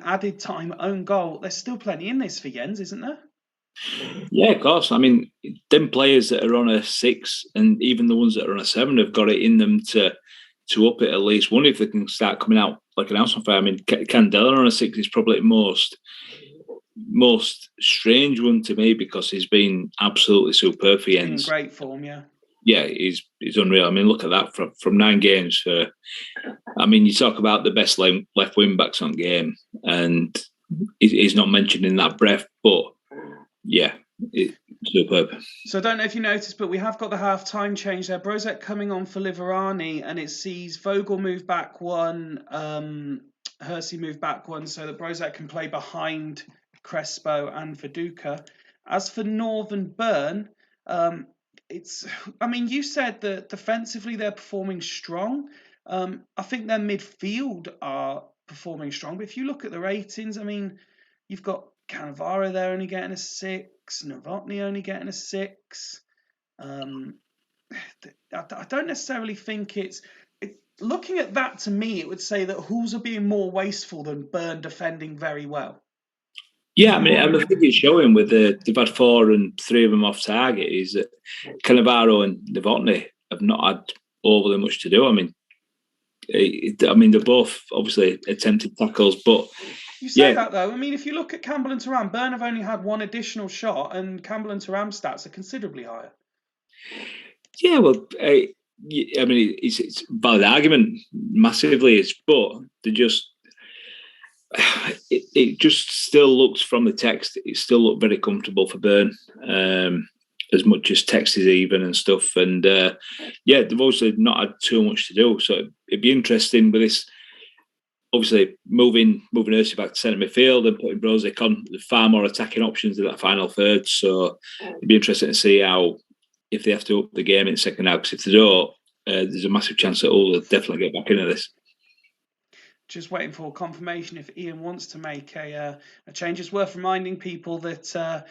A: added time own goal, there's still plenty in this for Jens, isn't there?
B: Yeah, of course. I mean, them players that are on a 6 and even the ones that are on a 7 have got it in them to up it at least one if they can start coming out like an house on fire. I mean, Candela on a 6 is probably the most strange one to me because he's been absolutely superb for Jens.
A: In great form, yeah.
B: Yeah, he's unreal. I mean, look at that from 9 games. I mean, you talk about the best left wing backs on game, and he's not mentioned in that breath, but yeah, it's superb.
A: So I don't know if you noticed, but we have got the half-time change there. Brozek coming on for Liverani, and it sees Vogel move back 1, Hersey move back 1, so that Brozek can play behind Crespo and Viduka. As for Northern Bern, you said that defensively they're performing strong. I think their midfield are performing strong, but if you look at the ratings, I mean, you've got Cannavaro there only getting a 6, Novotny only getting a 6. I don't necessarily think it's looking at that. To me, it would say that Halls are being more wasteful than Bern defending very well.
B: Yeah, I mean, I think it's showing with they've had 4 and 3 of them off target is that Cannavaro and Novotny have not had overly much to do. I mean, they're both obviously attempted tackles, but
A: you say that though. I mean, if you look at Campbell and Thuram, Bern have only had 1 additional shot, and Campbell and Thuram's stats are considerably higher.
B: Yeah, well, I mean, it's a valid argument massively, but they just it just still looks from the text. It still looked very comfortable for Bern, as much as text is even and stuff. And they've also not had too much to do. So it'd be interesting with this. Obviously, moving Hersey back to centre midfield and putting Brozek on far more attacking options in that final third. So it'd be interesting to see if they have to up the game in the second half. Because if they don't, there's a massive chance that all will definitely get back into this.
A: Just waiting for confirmation if Ian wants to make a change. It's worth reminding people that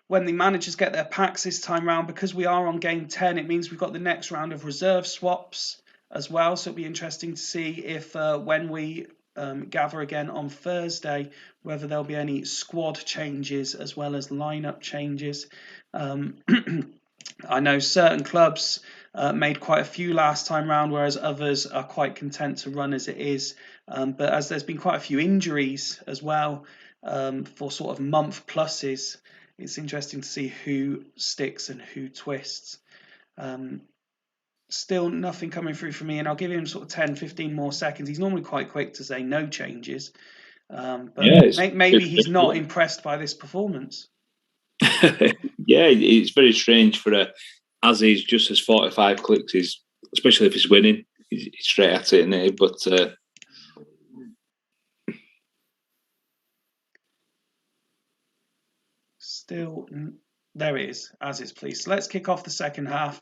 A: when the managers get their packs this time round, because we are on game 10, it means we've got the next round of reserve swaps as well. So it'll be interesting to see if when we gather again on Thursday, whether there'll be any squad changes as well as lineup changes. I know certain clubs made quite a few last time round, whereas others are quite content to run as it is. But as there's been quite a few injuries as well for sort of month pluses, it's interesting to see who sticks and who twists. Still nothing coming through for me, and I'll give him sort of 10, 15 more seconds. He's normally quite quick to say no changes. But maybe he's not impressed by this performance.
B: Yeah, it's very strange for as he's just as 45 clicks, especially if he's winning, he's straight at it, isn't he? But
A: still, there it is, as is, please. So let's kick off the second half.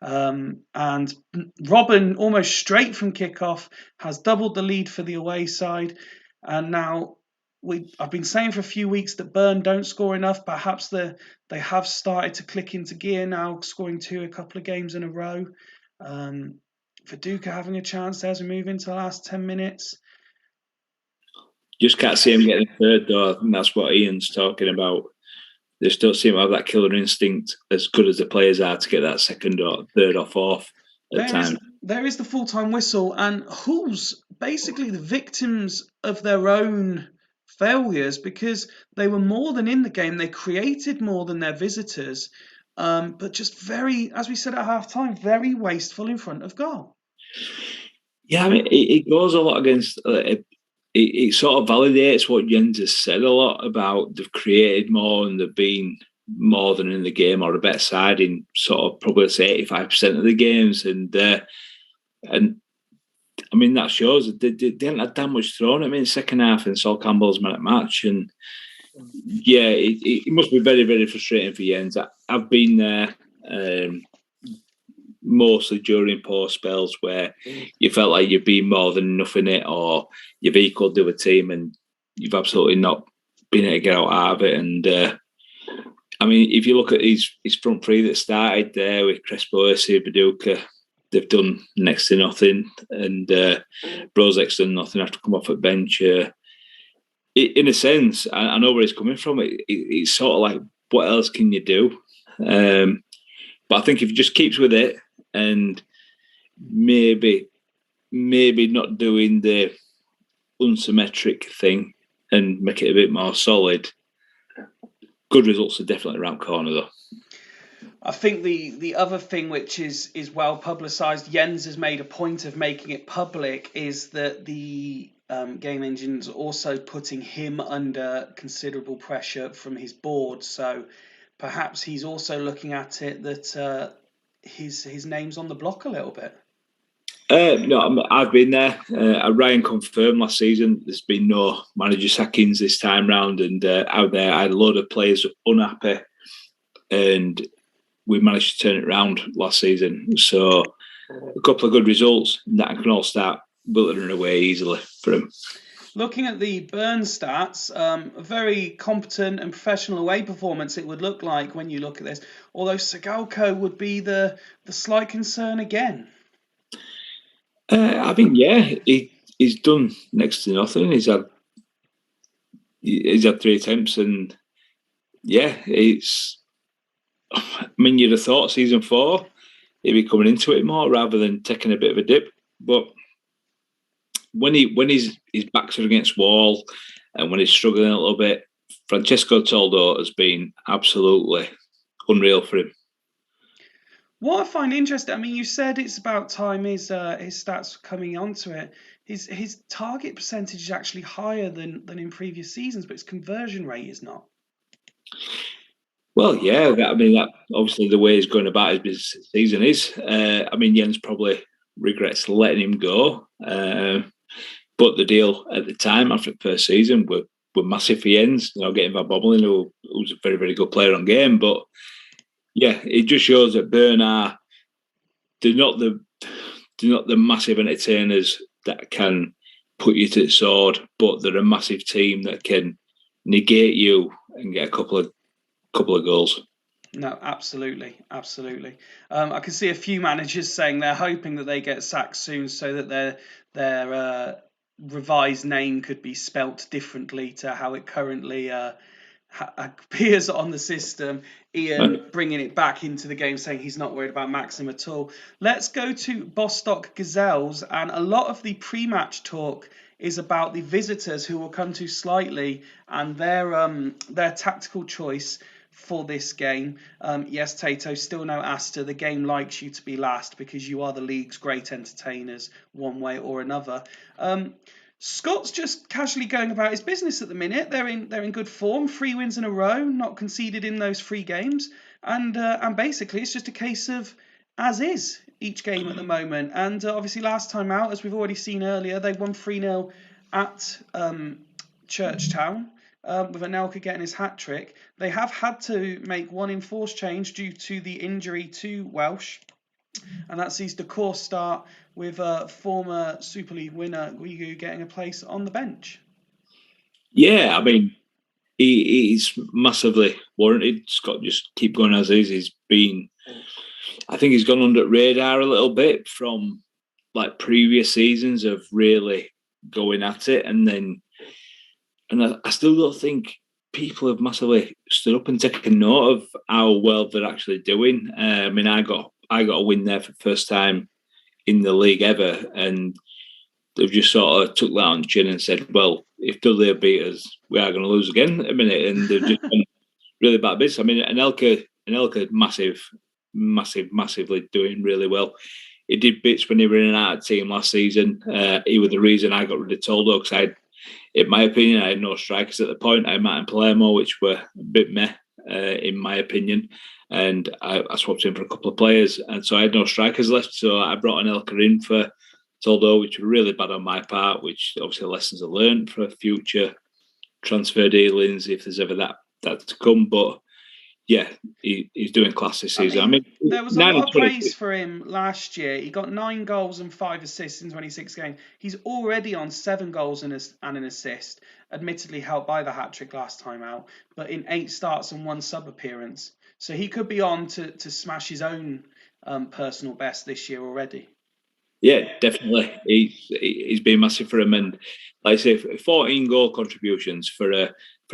A: And Robin, almost straight from kickoff, has doubled the lead for the away side. And now I've been saying for a few weeks that Burn don't score enough. Perhaps they have started to click into gear now, scoring 2 a couple of games in a row. Viduka having a chance there as we move into the last 10 minutes.
B: Just can't see him getting a third, though. I think that's what Ian's talking about. They still seem to have that killer instinct, as good as the players are, to get that second or third or fourth at times.
A: There is the full-time whistle, and Hull's basically the victims of their own failures, because they were more than in the game. They created more than their visitors, but just very, as we said at half-time, very wasteful in front of goal.
B: Yeah, I mean, it goes a lot against... It sort of validates what Jens has said a lot about they've created more and they've been more than in the game, or a better side in sort of probably say 85% of the games. And I mean, that shows they didn't have that much thrown. I mean, second half and Sol Campbell's man at match. And yeah, it must be very, very frustrating for Jens. I've been there mostly during poor spells where you felt like you've been more than enough in it, or you've equalled the other team and you've absolutely not been able to get out of it. And I mean, if you look at his front three that started there with Crespo, Viduka, they've done next to nothing, and Brozek's done nothing after come off at bench. In a sense, I know where he's coming from. It's sort of like, what else can you do? But I think if he just keeps with it, and maybe not doing the unsymmetric thing and make it a bit more solid, good results are definitely around the corner, though.
A: I think the other thing which is well publicised, Jens has made a point of making it public, is that the game engine's also putting him under considerable pressure from his board. So perhaps he's also looking at it that his name's on the block a little bit.
B: No, I've been there. Ryan confirmed last season there's been no manager sackings this time round, and out there I had a load of players unhappy, and we managed to turn it around last season. So a couple of good results that can all start building away easily for him.
A: Looking at the Burn stats, a very competent and professional away performance it would look like when you look at this, although Segalko would be the slight concern again.
B: I mean, yeah, he's done next to nothing. He's had 3 attempts, and yeah, I mean, you'd have thought season 4 he'd be coming into it more rather than taking a bit of a dip. But when his backs are against wall and when he's struggling a little bit, Francesco Toldo has been absolutely unreal for him.
A: What I find interesting, I mean, you said it's about time his stats coming onto it. His target percentage is actually higher than in previous seasons, but his conversion rate is not.
B: Well, yeah, I mean, that obviously the way he's going about his business season is. I mean, Jens probably regrets letting him go, but the deal at the time after the first season were massive for Jens. You know, getting Van Bommelen, who's a very, very good player on game, but yeah, it just shows that Burn are they're not the massive entertainers that can put you to the sword, but they're a massive team that can negate you and get a couple of goals.
A: No, absolutely. I can see a few managers saying they're hoping that they get sacked soon, so that their revised name could be spelt differently to how it currently appears on the system. Ian bringing it back into the game, saying he's not worried about Maxim at all. Let's go to Bostock Gazelles, and a lot of the pre-match talk is about the visitors, who we'll come to slightly, and their tactical choice for this game. Yes, Tato, still no Astor. The game likes you to be last because you are the league's great entertainers one way or another. Scott's just casually going about his business at the minute. They're in good form, 3 wins in a row, not conceded in those 3 games, and basically it's just a case of as is each game at the moment. And obviously last time out, as we've already seen earlier, they won 3-0 at Churchtown. With Anelka getting his hat-trick. They have had to make 1 enforced change due to the injury to Welsh, and that sees the course start with former Super League winner Guigu getting a place on the bench.
B: Yeah, I mean, he's massively warranted. Scott, just keep going as is. He's been, I think he's gone under the radar a little bit from like previous seasons of really going at it, and I still don't think people have massively stood up and taken note of how well they're actually doing. I mean, I got a win there for the first time in the league ever, and they've just sort of took that on chin and said, "Well, if Dudley beat us, we are going to lose again in a minute," and they've just done really bad bits. I mean, Anelka, massively doing really well. He did bits when he was in and out of team last season. He was the reason I got rid of Toldo, because in my opinion, I had no strikers at the point. I had Matt and Palermo, which were a bit meh, in my opinion. And I swapped in for a couple of players. And so I had no strikers left. So I brought Anelka in for Toldo, which were really bad on my part, which obviously lessons are learned for future transfer dealings if there's ever that to come. But yeah, he's doing class this season. I mean,
A: there was a lot of praise for him last year. He got 9 goals and 5 assists in 26 games. He's already on 7 goals and an assist, admittedly helped by the hat-trick last time out, but in 8 starts and 1 sub-appearance. So he could be on to smash his own personal best this year already.
B: Yeah, definitely. He's been massive for him, and like I say, 14 goal contributions for a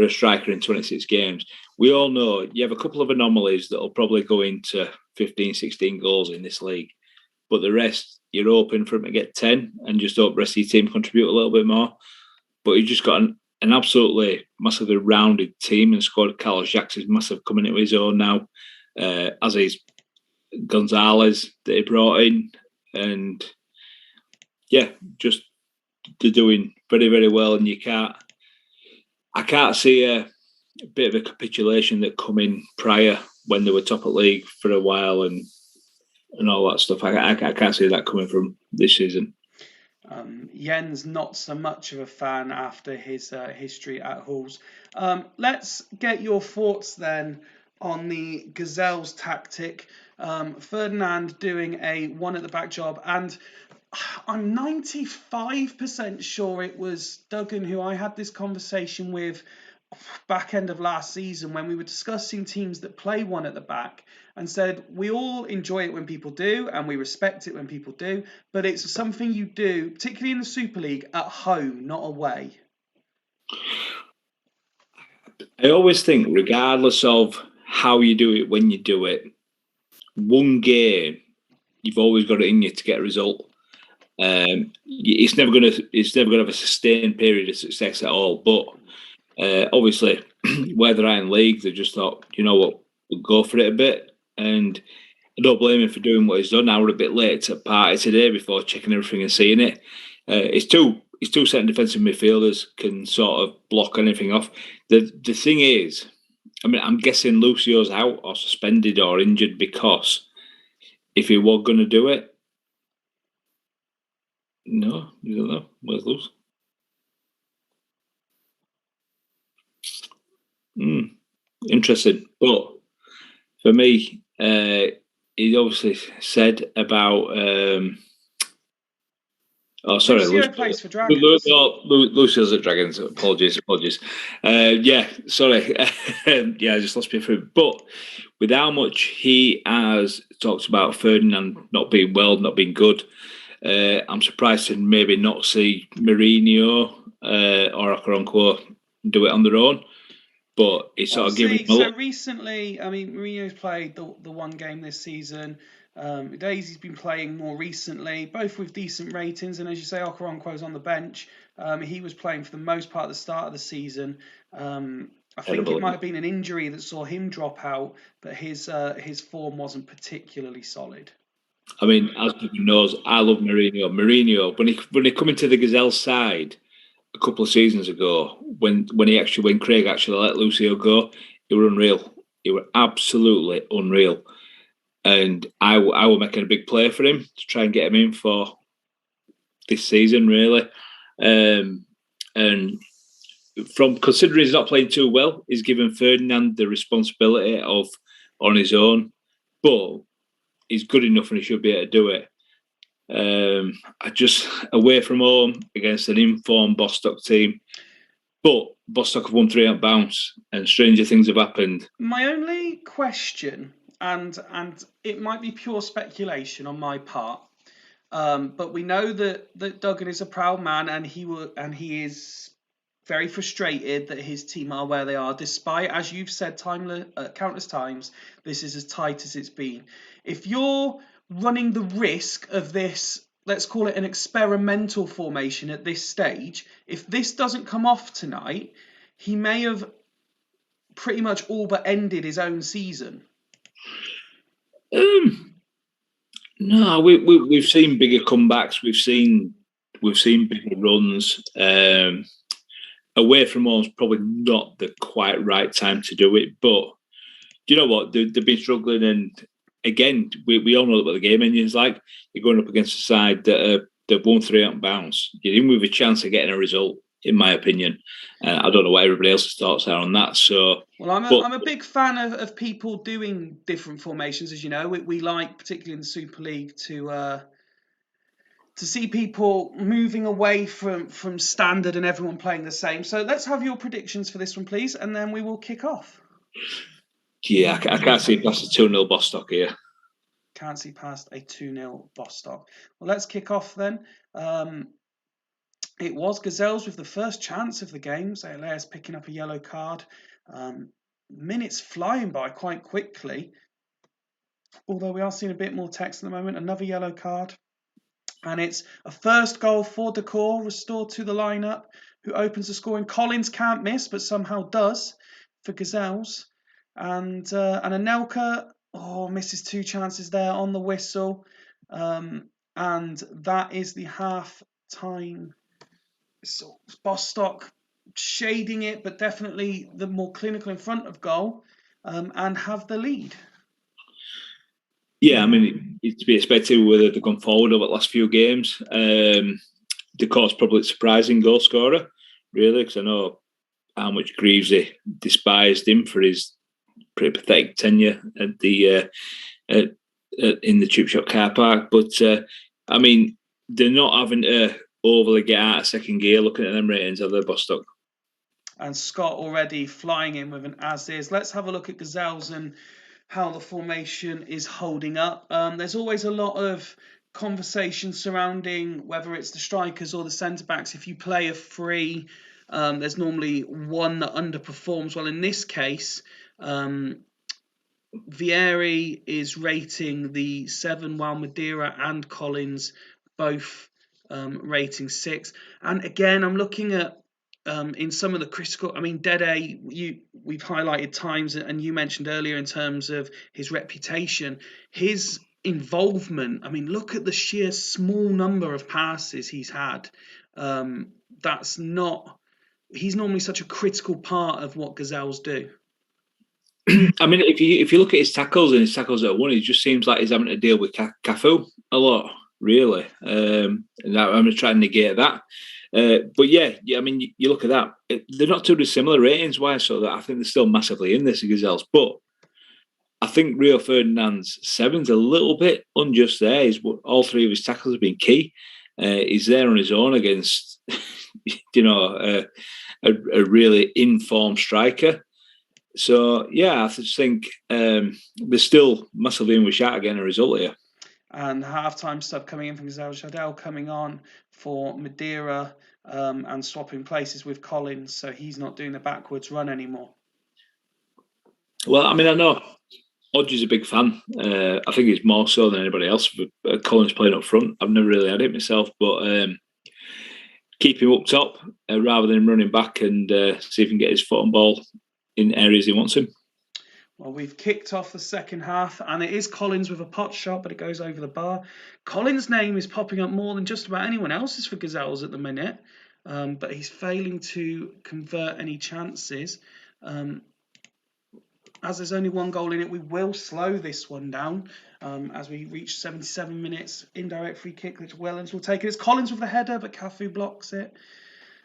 B: striker in 26 games. We all know you have a couple of anomalies that will probably go into 15, 16 goals in this league, but the rest you're hoping for him to get 10, and just hope the rest of your team contribute a little bit more. But he's just got an absolutely massively rounded team and squad. Carlos Jacques is massive coming into his own now, as is Gonzalez that he brought in, and yeah, just they're doing very, very well, and I can't see a bit of a capitulation that come in prior when they were top of league for a while and all that stuff. I can't see that coming from this season.
A: Jens not so much of a fan after his history at Halls. Let's get your thoughts then on the Gazelles tactic. Ferdinand doing a 1 at the back job, and I'm 95% sure it was Duggan who I had this conversation with back end of last season when we were discussing teams that play 1 at the back, and said we all enjoy it when people do and we respect it when people do, but it's something you do, particularly in the Super League, at home, not away.
B: I always think, regardless of how you do it, when you do it, one game, you've always got it in you to get a result. It's never going to have a sustained period of success at all. But obviously, where they're at in league, they just thought, you know what, we'll go for it a bit. And I don't blame him for doing what he's done. I was a bit late to party today before checking everything and seeing it. It's two certain defensive midfielders can sort of block anything off. The thing is, I mean, I'm guessing Lucio's out or suspended or injured, because if he was going to do it, no, you don't know. Where's Luce? Interesting. But for me, he obviously said about.
A: Lucio plays for Dragons.
B: Lucio's at Dragons. Apologies. Yeah, sorry. Yeah, I just lost me through. But with how much he has talked about Ferdinand not being well, not being good, I'm surprised to maybe not see Mourinho or Okoronkwo do it on their own. But it's sort of giving.
A: So recently, I mean, Mourinho's played the 1 game this season. Daisy's been playing more recently, both with decent ratings, and as you say, Okoronkwo's on the bench. He was playing for the most part at the start of the season. I think it might have been an injury that saw him drop out, but his form wasn't particularly solid.
B: I mean, as everyone knows, I love Mourinho. Mourinho, when he come into the Gazelle side a couple of seasons ago, when Craig actually let Lucio go, he were unreal. He were absolutely unreal. And I were making a big play for him to try and get him in for this season, really. And from considering he's not playing too well, he's given Ferdinand the responsibility of on his own, but he's good enough and he should be able to do it. I just away from home against an informed Bostock team. But Bostock have won 3 out bounce, and stranger things have happened.
A: My only question, and it might be pure speculation on my part, but we know that Duggan is a proud man, and he is very frustrated that his team are where they are, despite, as you've said countless times, this is as tight as it's been. If you're running the risk of this, let's call it an experimental formation at this stage, if this doesn't come off tonight, he may have pretty much all but ended his own season.
B: No, we've seen bigger comebacks. We've seen bigger runs. Away from home's probably not the quite right time to do it. But do you know what? They've been struggling, and again, we all know what the game engine's like. You're going up against a side that they've won 3 out bounce. You're in with a chance of getting a result, in my opinion. I don't know what everybody else's thoughts are on that. So,
A: well, I'm a big fan of people doing different formations. As you know, we like, particularly in the Super League, to see people moving away from standard and everyone playing the same. So let's have your predictions for this one, please, and then we will kick off.
B: Yeah, I can't see past a 2-0 Bostock here.
A: Can't see past a 2-0 Bostock. Well, let's kick off then. It was Gazelles with the first chance of the game. Zayalea's picking up a yellow card. Minutes flying by quite quickly. Although we are seeing a bit more text at the moment. Another yellow card. And it's a first goal for Decor, restored to the lineup, who opens the scoring. Collins can't miss, but somehow does for Gazelles. And Anelka misses 2 chances there on the whistle. And that is the half-time. So Bostock shading it, but definitely the more clinical in front of goal, and have the lead.
B: Yeah, I mean, it's to be expected whether they've gone forward over the last few games. Decor's probably a surprising goal scorer, really, because I know how much Greavesy despised him for his pretty pathetic tenure at the in the Tube Shop car park. But I mean, they're not having to overly get out of second gear looking at them ratings, are they, Bostock?
A: And Scott already flying in with an as is. Let's have a look at Gazelles and how the formation is holding up. There's always a lot of conversation surrounding whether it's the strikers or the centre backs. If you play a free, there's normally one that underperforms. Well, in this case, Vieri is rating the 7, while Madeira and Collins both rating 6. And again, I'm looking at in some of the critical, I mean, Dede, we've highlighted times, and you mentioned earlier in terms of his reputation, his involvement. I mean, look at the sheer small number of passes he's had. He's normally such a critical part of what Gazelles do.
B: I mean, if you look at his tackles and his tackles that are won, it just seems like he's having to deal with Cafu a lot, really. And I'm going to try and negate that. But yeah, I mean, you look at that; they're not too dissimilar ratings-wise, so that I think they're still massively in this Gazelles. But I think Rio Ferdinand's 7's a little bit unjust there. All 3 of his tackles have been key. He's there on his own against, a really in-form striker. So, yeah, I just think they're still massively in with shout again a result here.
A: And half-time sub coming in from Gazelle, Jardel coming on for Madeira and swapping places with Collins, so he's not doing the backwards run anymore.
B: Well, I mean, I know Odg's a big fan. I think he's more so than anybody else. Collins playing up front. I've never really had it myself, but keep him up top rather than running back and see if he can get his foot on ball in areas he wants him.
A: Well, we've kicked off the second half, and it is Collins with a pot shot, but it goes over the bar. Collins' name is popping up more than just about anyone else's for Gazelles at the minute, but he's failing to convert any chances. As there's only 1 goal in it, we will slow this one down as we reach 77 minutes. Indirect free kick, which Wellens will take it. It's Collins with the header, but Cafu blocks it.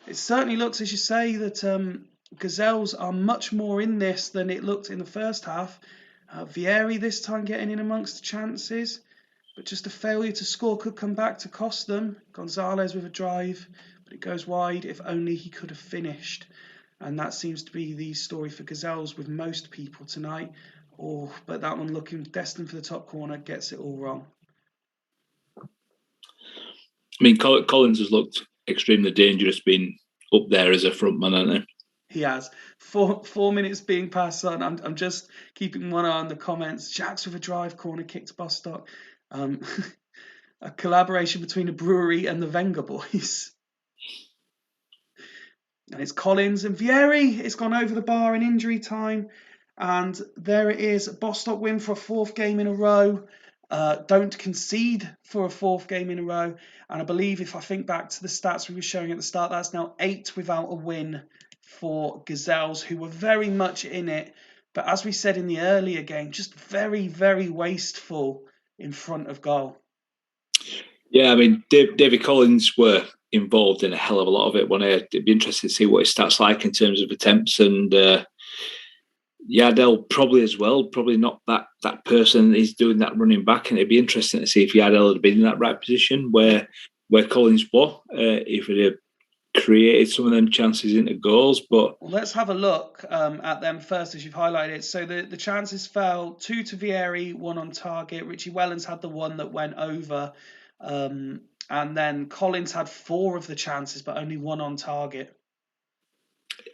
A: It certainly looks, as you say, that Gazelles are much more in this than it looked in the first half. Vieri this time getting in amongst the chances, but just a failure to score could come back to cost them. Gonzalez with a drive, but but it goes wide. If only he could have finished. And that seems to be the story for Gazelles with most people tonight. Oh, but that one looking destined for the top corner gets it all wrong.
B: I mean, Collins has looked extremely dangerous being up there as a frontman, hasn't he?
A: He has. 4 minutes being passed on. I'm just keeping one eye on the comments. Jacks with a drive corner kick to Bostock. A collaboration between a brewery and the Wenger boys. And it's Collins and Vieri. It's gone over the bar in injury time. And there it is. Bostock win for a 4th game in a row. Don't concede for a 4th game in a row. And I believe if I think back to the stats we were showing at the start, that's now 8 without a win for Gazelles, who were very much in it. But as we said in the earlier game, just very, very wasteful in front of goal.
B: Yeah, I mean, David Collins were involved in a hell of a lot of it. It'd be interesting to see what his stats like in terms of attempts, and Yardell probably as well. Probably not that person he's doing that running back, and it'd be interesting to see if Yardell had been in that right position where Collins was, if it had created some of them chances into goals. But
A: well, let's have a look at them first, as you've highlighted. So the chances fell 2 to Vieri, 1 on target. Richie Wellens had the one that went over. And then Collins had 4 of the chances, but only 1 on target.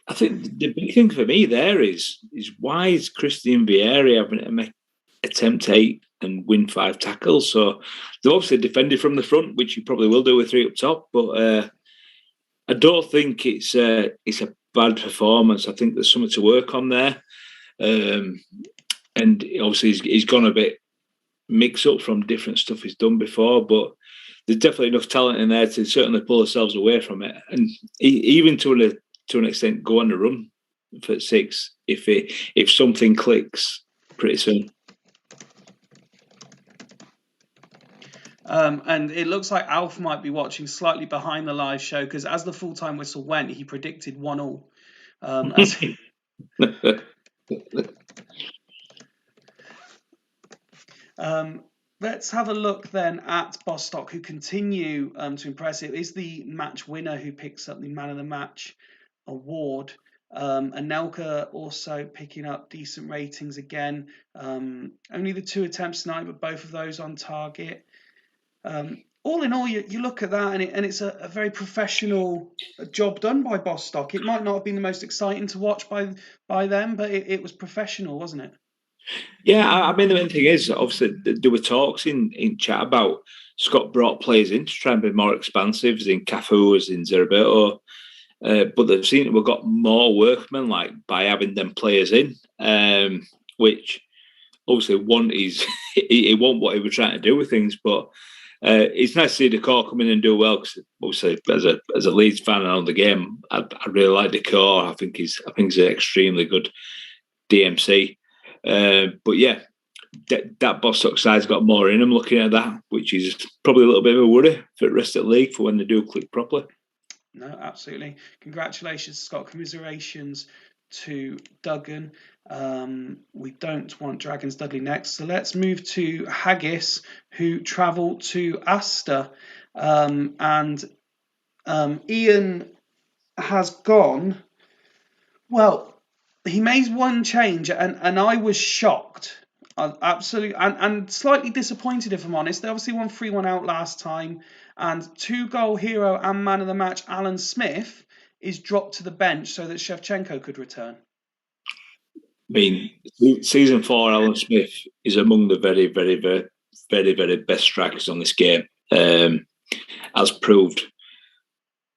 B: I think the big thing for me there is why is Christian Vieri having to attempt 8 and win 5 tackles? So they've obviously defended from the front, which you probably will do with 3 up top, but I don't think it's a bad performance. I think there's something to work on there, and obviously he's gone a bit mix up from different stuff he's done before, but there's definitely enough talent in there to certainly pull ourselves away from it, and even to an extent go on the run for 6 if something clicks pretty soon.
A: And it looks like Alf might be watching slightly behind the live show, because as the full-time whistle went, he predicted 1-1. Let's have a look then at Bostock, who continue to impress. It is the match winner who picks up the Man of the Match award. Anelka also picking up decent ratings again. Only the 2 attempts tonight, but both of those on target. All in all, you look at that, and it's a very professional job done by Bostock. It might not have been the most exciting to watch by them, but it was professional, wasn't it?
B: Yeah, I mean, the main thing is, obviously, there were talks in chat about Scott brought players in to try and be more expansive, as in Cafu, as in Zerberto, but they've seen that we've got more workmen by having them players in, which obviously it wasn't what he was trying to do with things, but it's nice to see Decor come in and do well, because obviously as a Leeds fan and on the game, I really like Decor. I think he's an extremely good DMC. But yeah, that Bostock side's got more in them looking at that, which is probably a little bit of a worry for the rest of the league for when they do click properly.
A: No, absolutely. Congratulations, Scott. Commiserations to Duggan. We don't want Dragons Dudley next. So let's move to Haggis, who travel to Astor. And Ian has gone. Well, he made one change, and I was shocked. Absolutely, and slightly disappointed, if I'm honest. They obviously won 3-1 out last time, and 2-goal hero and man of the match, Alan Smith, is dropped to the bench so that Shevchenko could return.
B: I mean, season 4, Alan Smith is among the very, very, very, very, very best strikers on this game. As proved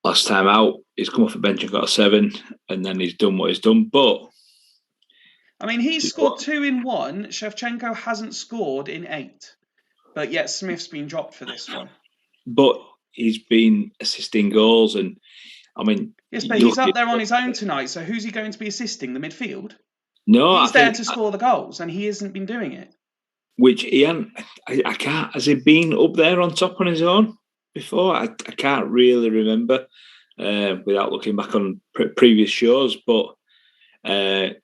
B: last time out, he's come off the bench and got a 7, and then he's done what he's done. But
A: I mean, he's scored 2 in 1. Shevchenko hasn't scored in 8, but yet Smith's been dropped for this one.
B: But he's been assisting goals, and I mean,
A: yes, but he's up there on his own tonight. So who's he going to be assisting? The midfield?
B: No,
A: he's there to score the goals, and he hasn't been doing it.
B: Which Ian, I can't. Has he been up there on top on his own before? I can't really remember without looking back on previous shows. But he's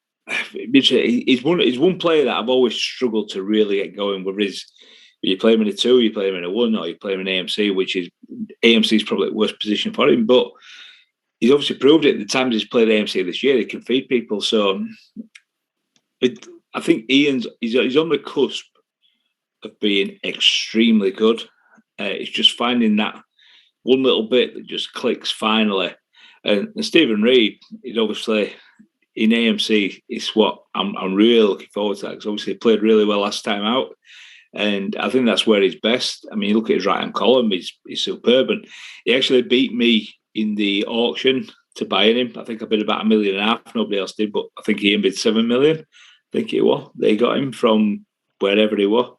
B: one player that I've always struggled to really get going with You play him in a 2, you play him in a 1, or you play him in AMC, which is AMC's probably the worst position for him. But he's obviously proved it. The times he's played AMC this year, he can feed people. So I think he's on the cusp of being extremely good. It's just finding that one little bit that just clicks finally. And Stephen Reid is obviously in AMC. It's what I'm really looking forward to that, because obviously he played really well last time out. And I think that's where he's best. I mean, you look at his right-hand column, he's superb. And he actually beat me in the auction to buying him. I think I bid about $1.5 million. Nobody else did, but I think he bid $7 million. I think it was. They got him from wherever he was.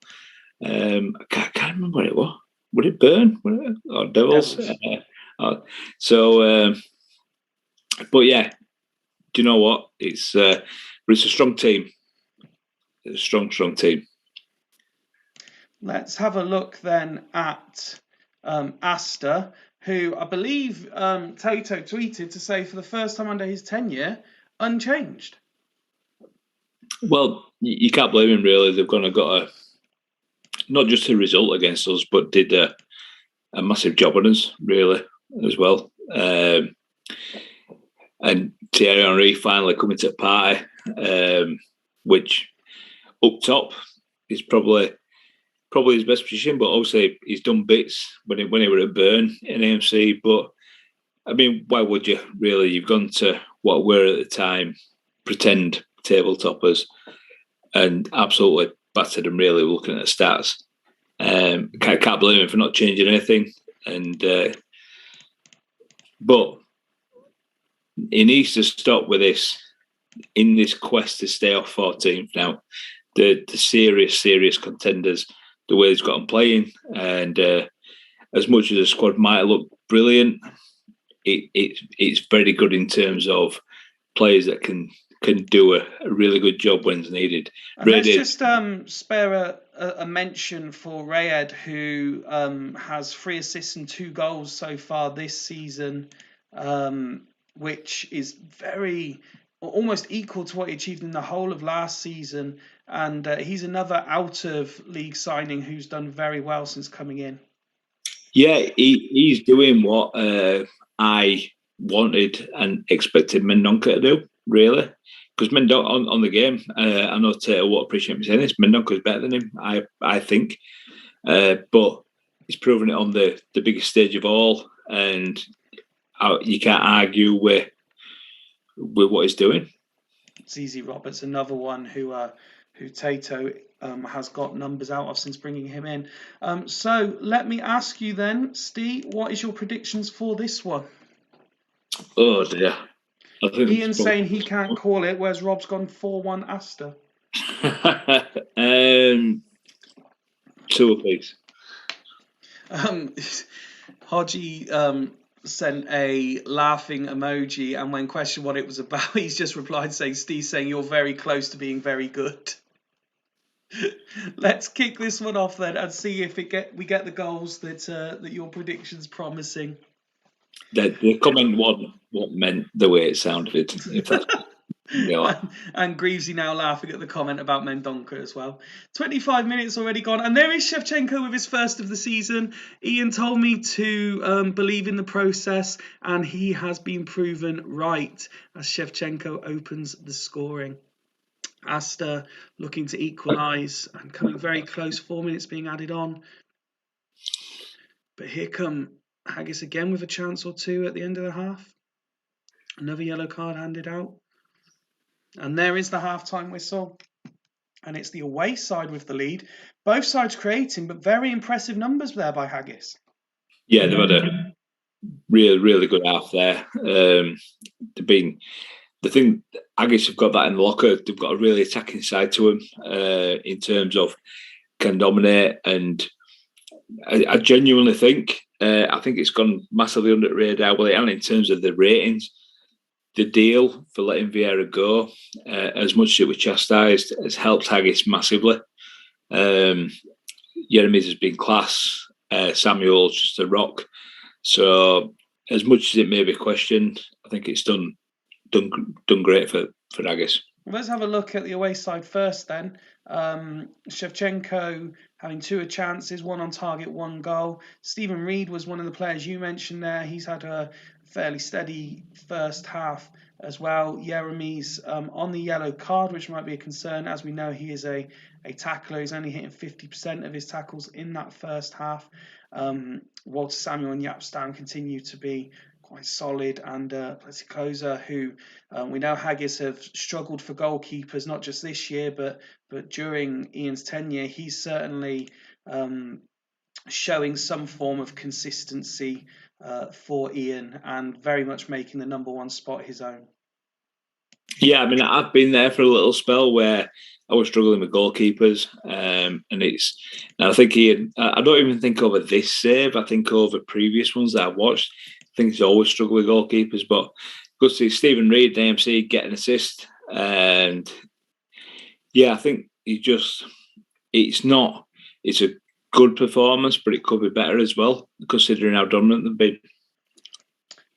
B: I can't remember what it was. Would it Burn? Or Devils? But yeah, do you know what? It's a strong team. It's a strong team.
A: Let's have a look then at Asta, who I believe Tato tweeted to say for the first time under his tenure, unchanged.
B: Well, you can't blame him, really. They've got not just a result against us, but did a massive job on us, really, as well. And Thierry Henry finally coming to the party, which up top is probably his best position, but obviously he's done bits when he were at Burn in AMC. But I mean, why would you really? You've gone to what were at the time pretend table toppers and absolutely battered them, really, looking at the stats. Can't blame him for not changing anything. And but he needs to stop with this in this quest to stay off 14th now. The serious contenders, the way he's got them playing, and as much as the squad might look brilliant, it's very good in terms of players that can do a really good job when it's needed.
A: And let's just spare a mention for Rayed, who has 3 assists and 2 goals so far this season, which is almost equal to what he achieved in the whole of last season. And he's another out-of-league signing who's done very well since coming in.
B: Yeah, he's doing what I wanted and expected Mendonca to do, really. Because Mendonca on the game, I know Tato won't appreciate me saying this, Mendonca's better than him, I think. But he's proven it on the biggest stage of all, and you can't argue with what he's doing.
A: ZZ Roberts, another one who Tato has got numbers out of since bringing him in. So let me ask you then, Steve, what is your predictions for this one?
B: Oh dear.
A: Ian's saying he can't call it, whereas Rob's gone 4-1 Asta.
B: 2 apiece.
A: Hodgie sent a laughing emoji, and when questioned what it was about, he's just replied saying, Steve's saying you're very close to being very good. Let's kick this one off then and see if we get the goals that your prediction's promising.
B: The comment wasn't what meant the way it sounded. If that's,
A: and Greavesy now laughing at the comment about Mendonca as well. 25 minutes already gone, and there is Shevchenko with his first of the season. Ian told me to believe in the process, and he has been proven right as Shevchenko opens the scoring. Asta looking to equalise and coming very close. 4 minutes being added on, but here come Haggis again with a chance or two at the end of the half. Another yellow card handed out. And there is the half-time whistle. And it's the away side with the lead. Both sides creating, but very impressive numbers there by Haggis.
B: Yeah, they've had a really good half there. The thing, Haggis have got that in the locker. They've got a really attacking side to them in terms of can dominate. And I genuinely think, I think it's gone massively under the radar. Well, and in terms of the ratings, the deal for letting Vieira go, as much as it was chastised, has helped Haggis massively. Jeremy's has been class. Samuel's just a rock. So, as much as it may be questioned, I think it's done great for Haggis.
A: Let's have a look at the away side first then. Shevchenko having 2 chances, 1 on target, 1 goal. Stephen Reed was one of the players you mentioned there. He's had a fairly steady first half as well. Jeremy's on the yellow card, which might be a concern. As we know, he is a tackler. He's only hitting 50% of his tackles in that first half. Walter Samuel and Jaap Stam continue to be quite solid, and Pleticosa, who we know Haggis have struggled for goalkeepers, not just this year, but during Ian's tenure, he's certainly showing some form of consistency for Ian, and very much making the number 1 spot his own.
B: Yeah, I mean, I've been there for a little spell where I was struggling with goalkeepers, and I think Ian, I don't even think over this save, I think over previous ones that I've watched, I think he's always struggled with goalkeepers, but good to see Stephen Reed and AMC get an assist, and yeah, I think it's a good performance, but it could be better as well, considering how dominant they've been.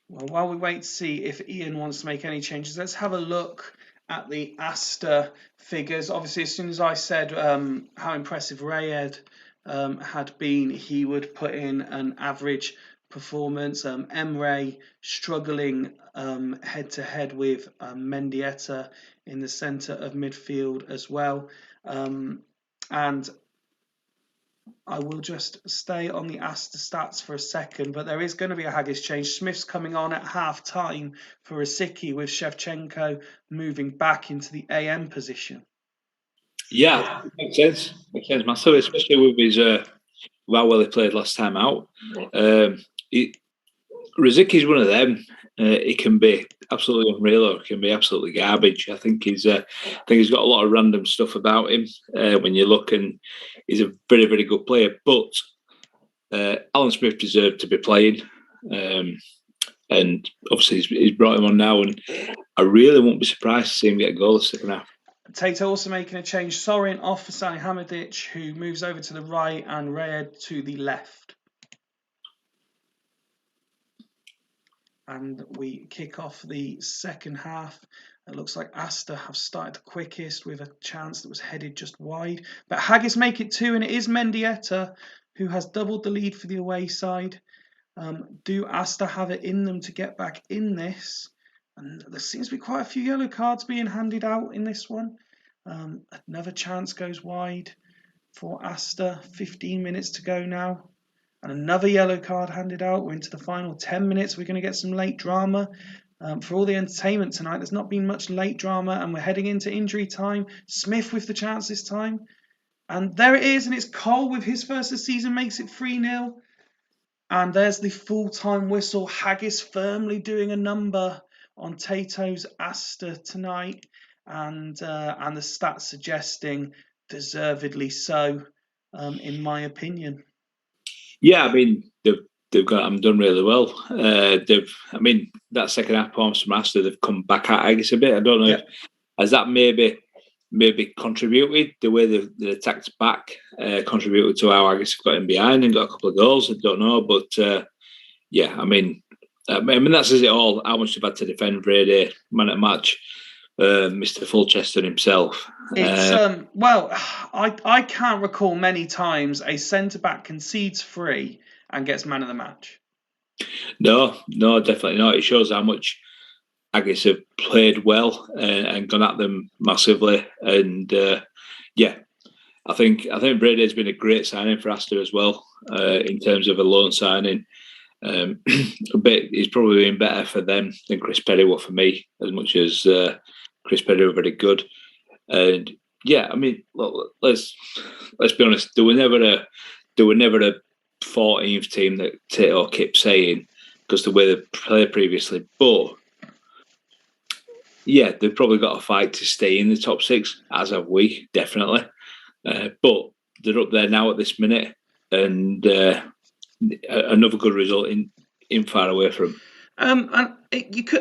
A: Well, while we wait to see if Ian wants to make any changes, let's have a look at the Asta figures. Obviously, as soon as I said how impressive Rayed had been, he would put in an average performance. Emre struggling head-to-head with Mendieta in the centre of midfield as well. And I will just stay on the Asta stats for a second, but there is going to be a Haggis change. Smith's coming on at half-time for Rosicky, with Shevchenko moving back into the AM position.
B: Yeah, makes sense. Makes sense massively, especially with his how well he played last time out. Rosicky's one of them. He can be absolutely unreal, or he can be absolutely garbage. I think he's got a lot of random stuff about him when you look, and he's a very, very good player. But Alan Smith deserved to be playing, and obviously he's brought him on now, and I really won't be surprised to see him get a goal the second half.
A: Tato also making a change. Sorin off for Salihamidzic, who moves over to the right, and Rayed to the left. And we kick off the second half. It looks like Asta have started the quickest with a chance that was headed just wide. But Haggis make it 2, and it is Mendieta who has doubled the lead for the away side. Do Asta have it in them to get back in this? And there seems to be quite a few yellow cards being handed out in this one. Another chance goes wide for Asta. 15 minutes to go now. And another yellow card handed out. We're into the final 10 minutes. We're going to get some late drama. For all the entertainment tonight, there's not been much late drama, and we're heading into injury time. Smith with the chance this time. And there it is, and it's Cole with his first of the season, makes it 3-0. And there's the full-time whistle. Haggis firmly doing a number on Tato's Asta tonight. And the stats suggesting deservedly so, in my opinion.
B: Yeah, I mean, they've got them done really well. That second half performance from Asta, they've come back at Haggis a bit. I don't know if has that maybe contributed, the way they attacked back, contributed to how Haggis got in behind and got a couple of goals. I don't know, but that says it all. How much they've had to defend Brady, man at match, Mr. Fulchester himself.
A: It's I can't recall many times a centre back concedes 3 and gets man of the match.
B: No, definitely not. It shows how much Haggis have played well and gone at them massively. And I think Brady has been a great signing for Asta as well, in terms of a loan signing. He's probably been better for them than Chris Perry were for me, as much as Chris Perry were very good. And look, let's be honest. There were never a 14th team that Tato kept saying, because the way they played previously. But yeah, they've probably got a fight to stay in the top 6, as have we, definitely. But they're up there now at this minute, and another good result in far away from.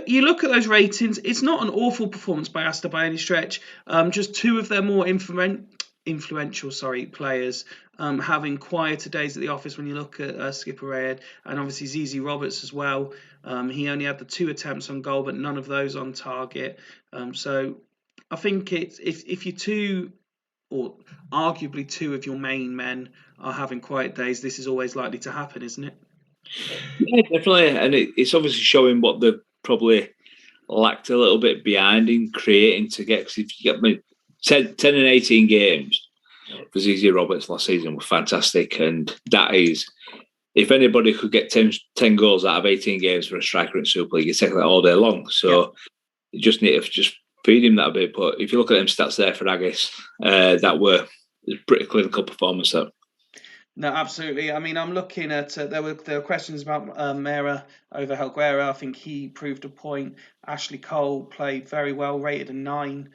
A: You look at those ratings. It's not an awful performance by Asta by any stretch. Just 2 of their more influential players having quieter days at the office. When you look at Skipper Rayed and obviously Zizi Roberts as well, he only had the 2 attempts on goal, but none of those on target. So I think it's if you're two, or arguably two of your main men are having quiet days, this is always likely to happen, isn't it?
B: Yeah, definitely, and it's obviously showing what they've probably lacked a little bit behind in creating to get. Because if you get 10 and 18 games for ZZ Roberts last season were fantastic, and that is, if anybody could get 10 goals out of 18 games for a striker in Super League, you take that all day long. So you just need to just feed him that a bit. But if you look at them stats there for Agis, that were pretty clinical performance there.
A: No, absolutely. I mean, I'm looking at there were questions about Mera over Helguera. I think he proved a point. Ashley Cole played very well, rated a 9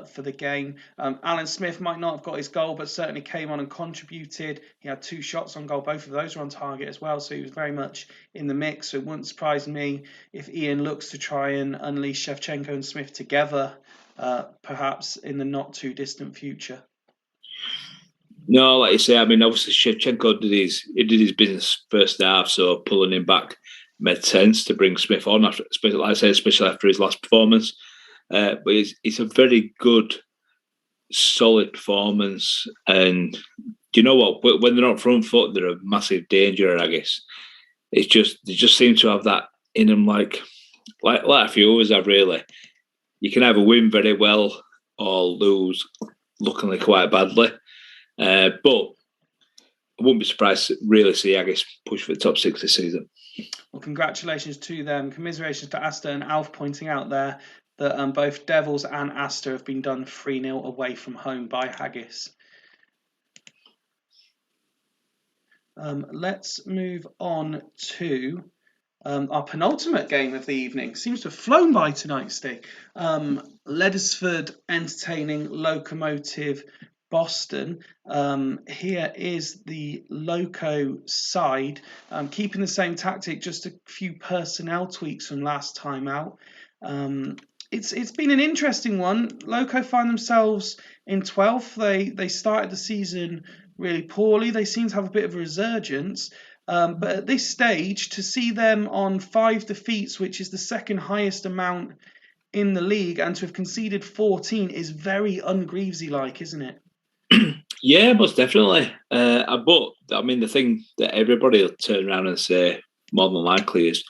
A: for the game. Alan Smith might not have got his goal, but certainly came on and contributed. He had 2 shots on goal. Both of those were on target as well, so he was very much in the mix. So it wouldn't surprise me if Ian looks to try and unleash Shevchenko and Smith together, perhaps in the not too distant future.
B: No, like you say, I mean, obviously Shevchenko did his business first half, so pulling him back made sense to bring Smith on after, like I say, especially after his last performance. But it's a very good, solid performance, and you know what? When they're on front foot, they're a massive danger. I guess it's just they just seem to have that in them, like a few others have. Really, you can either win very well or lose luckily quite badly. But I wouldn't be surprised to really see Agis push for the top 6 this season.
A: Well, congratulations to them. Commiserations to Astor and Alf pointing out there that both Devils and Astor have been done 3-0 away from home by Haggis. Let's move on to our penultimate game of the evening. Seems to have flown by tonight, Steve. Leddersford entertaining Locomotive Boston. Here is the Loco side, keeping the same tactic, just a few personnel tweaks from last time out. It's been an interesting one. Loco find themselves in 12th. They started the season really poorly. They seem to have a bit of a resurgence. But at this stage, to see them on 5 defeats, which is the second highest amount in the league, and to have conceded 14 is very un-Greavesy-like, isn't it?
B: Yeah, most definitely. But I mean, the thing that everybody will turn around and say more than likely is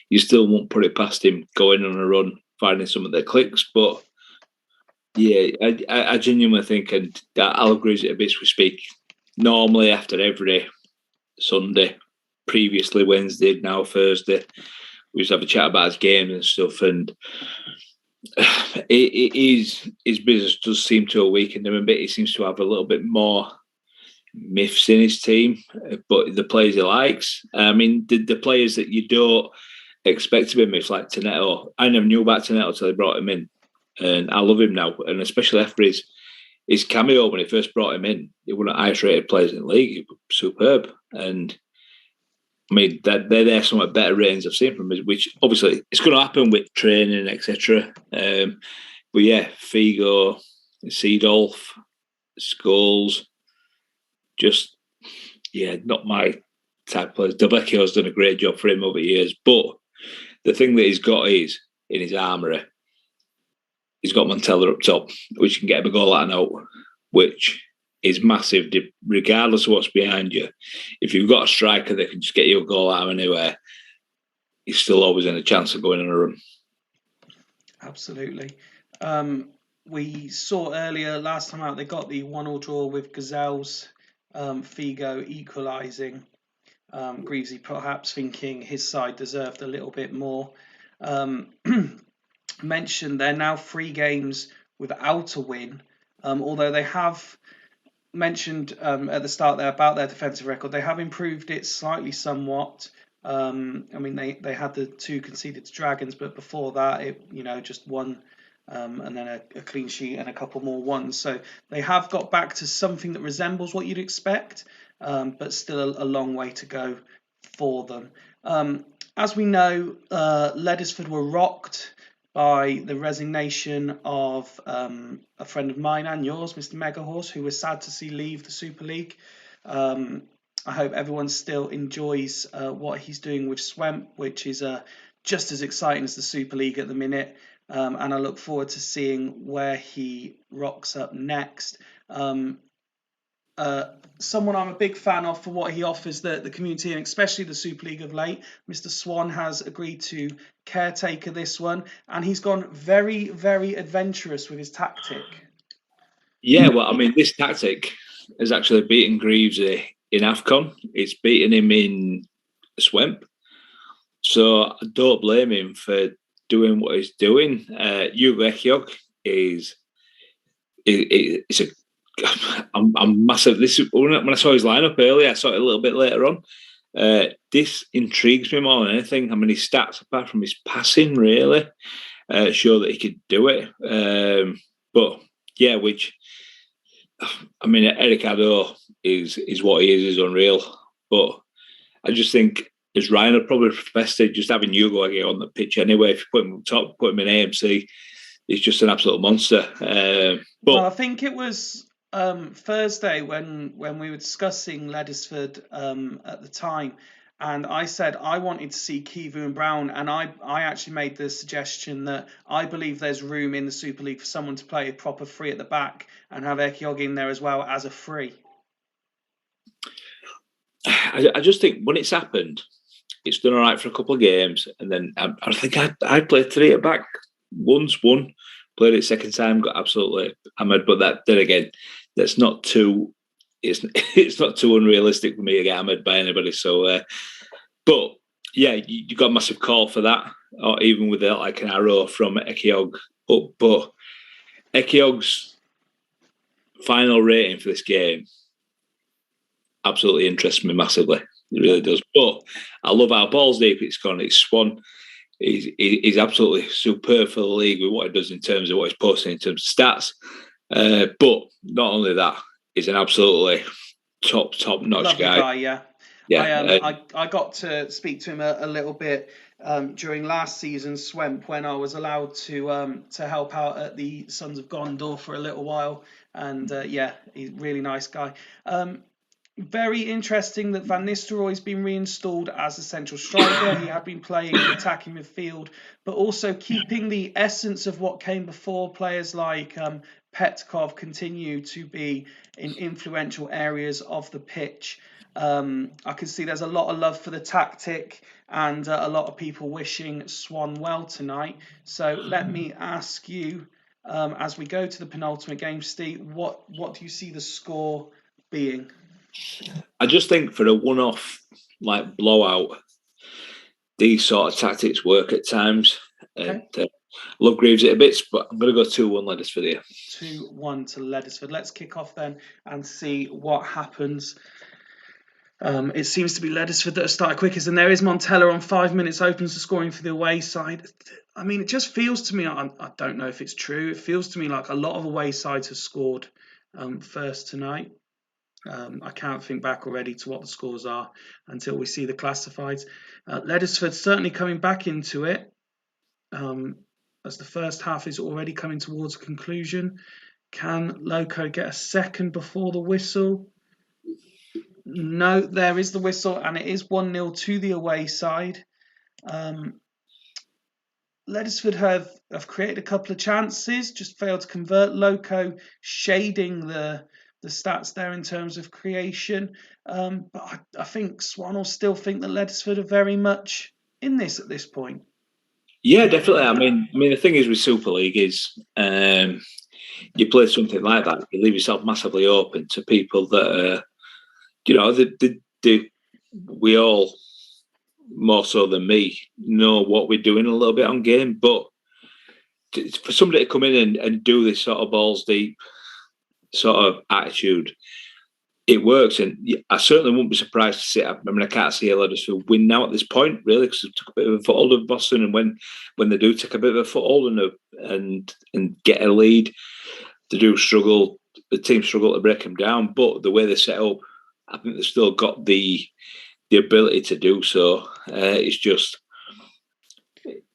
B: you still won't put it past him going on a run, finding some of their clicks. But yeah, I genuinely think, and I'll agree with it a bit as we speak. Normally, after every Sunday, previously Wednesday, now Thursday, we used to have a chat about his game and stuff, and his business does seem to have weakened him a bit. He seems to have a little bit more myths in his team, but the players he likes. I mean, the players that you don't expect to be myths, like Tonetto. I never knew about Tonetto until they brought him in, and I love him now. And especially after his cameo when he first brought him in, he was one of the highest rated players in the league. He was superb, and I mean, they're there somewhat better ratings I've seen from him, which obviously it's going to happen with training, etc. But yeah, Figo, Seedolf, Scholes, just, yeah, not my type of players. Delvecchio's done a great job for him over the years, but the thing that he's got is, in his armoury, he's got Montella up top, which can get him a goal out and out, which is massive, regardless of what's behind you. If you've got a striker that can just get you a goal out of anywhere, he's still always in a chance of going on a run.
A: Absolutely. We saw earlier, last time out, they got the 1-1 draw with Gazelles, Figo equalising. Greavesy perhaps thinking his side deserved a little bit more. Mentioned they're now 3 games without a win, although they have mentioned at the start there about their defensive record. They have improved it slightly somewhat. I mean, they had the 2 conceded to Dragons, but before that, it just one and then a clean sheet and a couple more ones. So they have got back to something that resembles what you'd expect, but still a long way to go for them. As we know, Leddersford were rocked by the resignation of a friend of mine and yours, Mr. Megahorse, who was sad to see leave the Super League. I hope everyone still enjoys what he's doing with Swemp, which is just as exciting as the Super League at the minute. and I look forward to seeing where he rocks up next. Someone I'm a big fan of for what he offers the community, and especially the Super League of late. Mr. Swan has agreed to caretaker this one, and he's gone very, very adventurous with his tactic.
B: Yeah, well, I mean, this tactic has actually beaten Greaves in AFCON. It's beaten him in Swemp. So I don't blame him for doing what he's doing. Hugo Ekiog is a I'm massive. This when I saw his lineup earlier, I saw it a little bit later on. This intrigues me more than anything. I mean, his stats, apart from his passing, really show that he could do it. But yeah, which I mean, Eric Addo is what he is unreal. But I just think as Ryan would probably best just having Hugo on the pitch anyway. If you put him on top, put him in AMC, he's just an absolute monster.
A: Well, I think it was Thursday when we were discussing Leddersford at the time, and I said I wanted to see Kivu and Brown, and I actually made the suggestion that I believe there's room in the Super League for someone to play a proper free at the back and have Ekiog in there as well as a free.
B: I just think when it's happened, it's done all right for a couple of games, and then I think I played 3 at back once, won, played it second time, got absolutely hammered. But then again, that's not too. It's not too unrealistic for me to get hammered by anybody. So, but yeah, you got a massive call for that, or even with like an arrow from Ekiog up. But Ekiog's final rating for this game absolutely interests me massively. It really does. But I love how balls deep it's gone. It's Swan. He's absolutely superb for the league with what he does in terms of what he's posting in terms of stats. But not only that, he's an absolutely top-notch guy.
A: Yeah. I got to speak to him a little bit during last season's Swemp when I was allowed to help out at the Sons of Gondor for a little while. And yeah, he's a really nice guy. Very interesting that Van Nistelrooy's been reinstalled as a central striker. He had been playing attacking midfield, but also keeping the essence of what came before. Players like Petkov continue to be in influential areas of the pitch. I can see there's a lot of love for the tactic and a lot of people wishing Swan well tonight. So let me ask you, as we go to the penultimate game, Steve, what do you see the score being?
B: I just think for a one-off like blowout, these sort of tactics work at times.
A: Okay.
B: And love Greaves it a bit, but I'm going to go 2-1 Leddersford here.
A: 2-1 to Leddersford. Let's kick off then and see what happens. It seems to be Leddersford that have started quickest, and there is Montella on 5 minutes, opens the scoring for the away side. I mean, it just feels to me, I don't know if it's true, it feels to me like a lot of away sides have scored first tonight. I can't think back already to what the scores are until we see the classifieds. Leddersford certainly coming back into it as the first half is already coming towards a conclusion. Can Loco get a second before the whistle? No, there is the whistle, and it is 1-0 to the away side. Leddersford have created a couple of chances, just failed to convert. Loco shading the stats there in terms of creation. But I think Swan will still think that Leddersford are very much in this at this point.
B: Yeah, definitely. I mean, the thing is with Super League is you play something like that, you leave yourself massively open to people that we all, more so than me, know what we're doing a little bit on game. But for somebody to come in and do this sort of balls deep sort of attitude, it works. And I certainly wouldn't be surprised to see. I mean, I can't see Leddersfield win now at this point, really, because they took a bit of a foothold of Boston. And when they do take a bit of a foothold and get a lead, they do struggle. The team struggle to break them down. But the way they're set up, I think they've still got the ability to do so. It's just,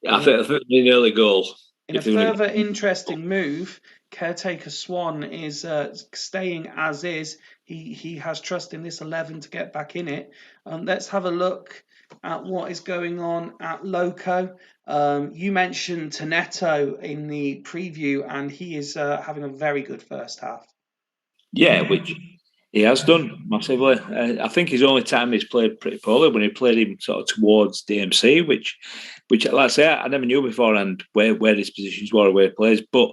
B: I think an early goal.
A: In a further interesting move, caretaker Swan is staying as is. he has trust in this 11 to get back in it. Let's have a look at what is going on at Loco. You mentioned Tonetto in the preview, and he is having a very good first half.
B: Yeah, which he has done massively. I think his only time he's played pretty poorly when he played him sort of towards DMC, which like I say, I never knew beforehand where his positions were or where he plays. But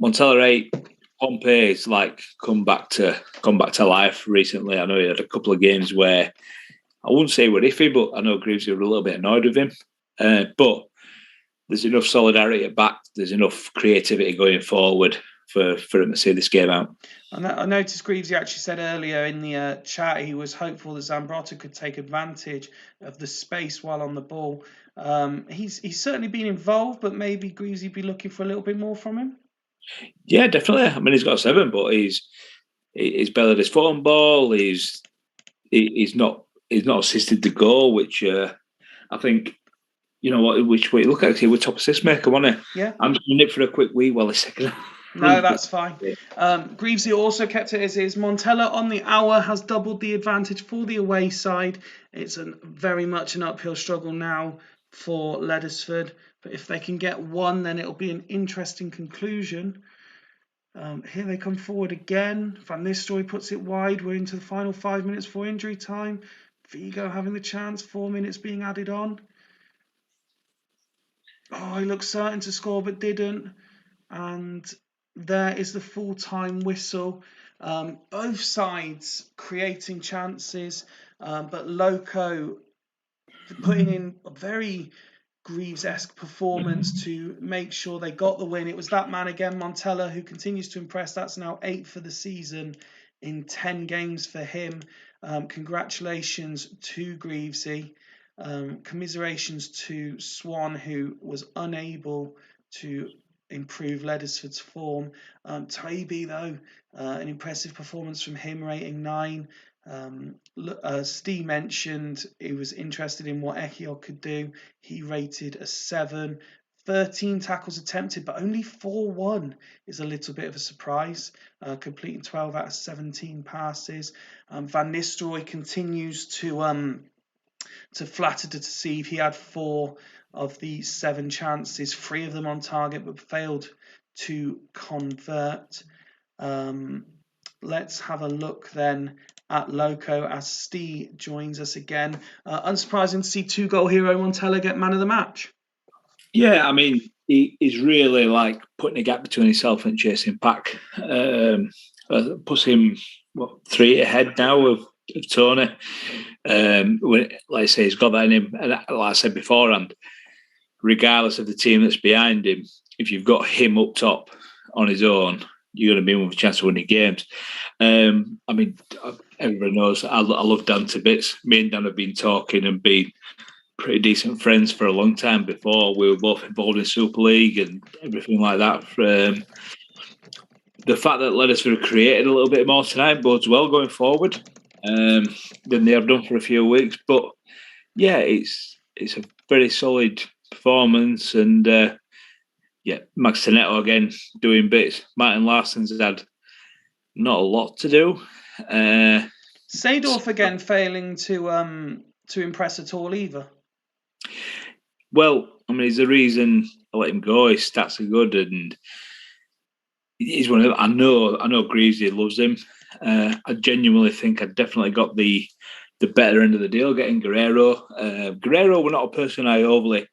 B: Montella, Pompey's like come back to life recently. I know he had a couple of games where I wouldn't say we're iffy, but I know Greaves were a little bit annoyed with him. But there's enough solidarity at back. There's enough creativity going forward for him to see this game out.
A: I noticed Greaves actually said earlier in the chat he was hopeful that Zambrotta could take advantage of the space while on the ball. He's certainly been involved, but maybe Greaves would be looking for a little bit more from him.
B: Yeah, definitely. I mean, he's got 7, but he's bellied his foot on ball. He's not assisted the goal, which I think, you know what, which way you look at it, he was top assist maker, wasn't he?
A: Yeah.
B: I'm just going to nip for a quick wee while a second.
A: No, that's fine. Greavesy also kept it as is. Montella on the hour has doubled the advantage for the away side. It's very much an uphill struggle now for Leddersford. But if they can get one, then it'll be an interesting conclusion. Here they come forward again. Van Nistelrooy puts it wide. We're into the final 5 minutes for injury time. Vigo having the chance. 4 minutes being added on. Oh, he looked certain to score but didn't. And there is the full-time whistle. Both sides creating chances, but Loco putting in a very Greaves-esque performance to make sure they got the win. It was that man again, Montella, who continues to impress. That's now 8 for the season in 10 games for him. Congratulations to Greavesy. Commiserations to Swan, who was unable to improve Leddersford's form. Taibbi, though, an impressive performance from him, rating 9. Steve mentioned he was interested in what Echiot could do. He rated a 7. 13 tackles attempted, but only 4-1 is a little bit of a surprise, completing 12 out of 17 passes. Van Nistelrooy continues to flatter to deceive. He had 4 of the 7 chances, 3 of them on target, but failed to convert. Let's have a look then at Loco as Steve joins us again. Unsurprising to see 2-goal hero Montella get man of the match.
B: Yeah, I mean, he's really like putting a gap between himself and chasing pack. Puts him 3 ahead now of Tony. Like I say, he's got that in him. And like I said beforehand, regardless of the team that's behind him, if you've got him up top on his own, you're going to be with a chance of winning games. I mean, everyone knows I love Dan to bits. Me and Dan have been talking and been pretty decent friends for a long time before. We were both involved in Super League and everything like that. The fact that Leddersford have created a little bit more tonight bodes well going forward than they have done for a few weeks. But yeah, it's a very solid performance, and Max Tonetto again doing bits. Martin Larsson's had not a lot to do.
A: Seedorf again failing to impress at all either.
B: Well, I mean, there's a reason I let him go. His stats are good, and he's one of them. I know Greavesy loves him. I genuinely think I definitely got the better end of the deal getting Guerrero. Guerrero were not a person I overly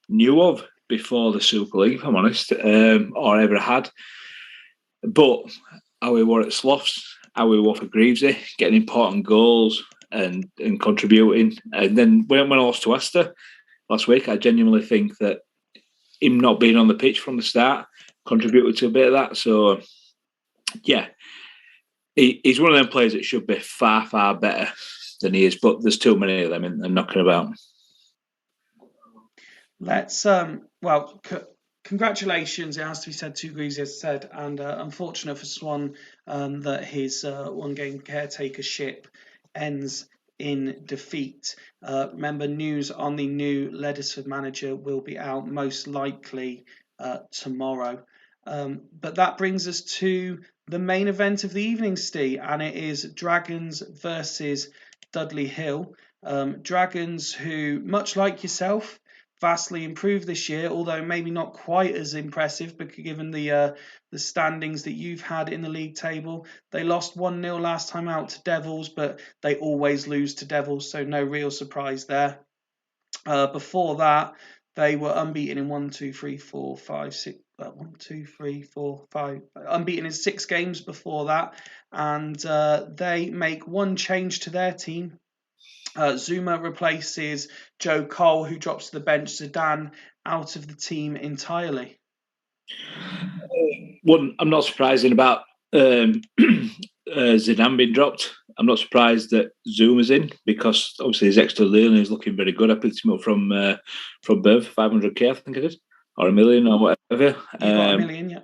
B: knew of before the Super League, if I'm honest, or ever had. But how we were at Sloths, how we were for Greavesy, getting important goals and contributing. And then when I lost to Astor last week, I genuinely think that him not being on the pitch from the start contributed to a bit of that. So, yeah, he's one of them players that should be far, far better than he is, but there's too many of them and knocking about.
A: Let's congratulations, it has to be said, to Greaves, as said, and unfortunate for Swan that his one-game caretakership ends in defeat. Remember, news on the new Leddersford manager will be out most likely tomorrow. But that brings us to the main event of the evening, Steve, and it is Dragons versus Dudley Hill. Dragons who, much like yourself, vastly improved this year, although maybe not quite as impressive, because given the standings that you've had in the league table. They lost 1-0 last time out to Devils, but they always lose to Devils, so no real surprise there. Before that, they were unbeaten in 1, 2, 3, 4, 5, 6. 1, 2, 3, 4, 5. Unbeaten in 6 games before that, and they make one change to their team. Zuma replaces Joe Cole, who drops to the bench. Zidane out of the team entirely.
B: One, I'm not surprised about Zidane being dropped. I'm not surprised that Zuma's in, because obviously his extra learning is looking very good. I picked him up from Bev, 500k, I think it is, or $1 million or whatever.
A: You got $1 million, yeah.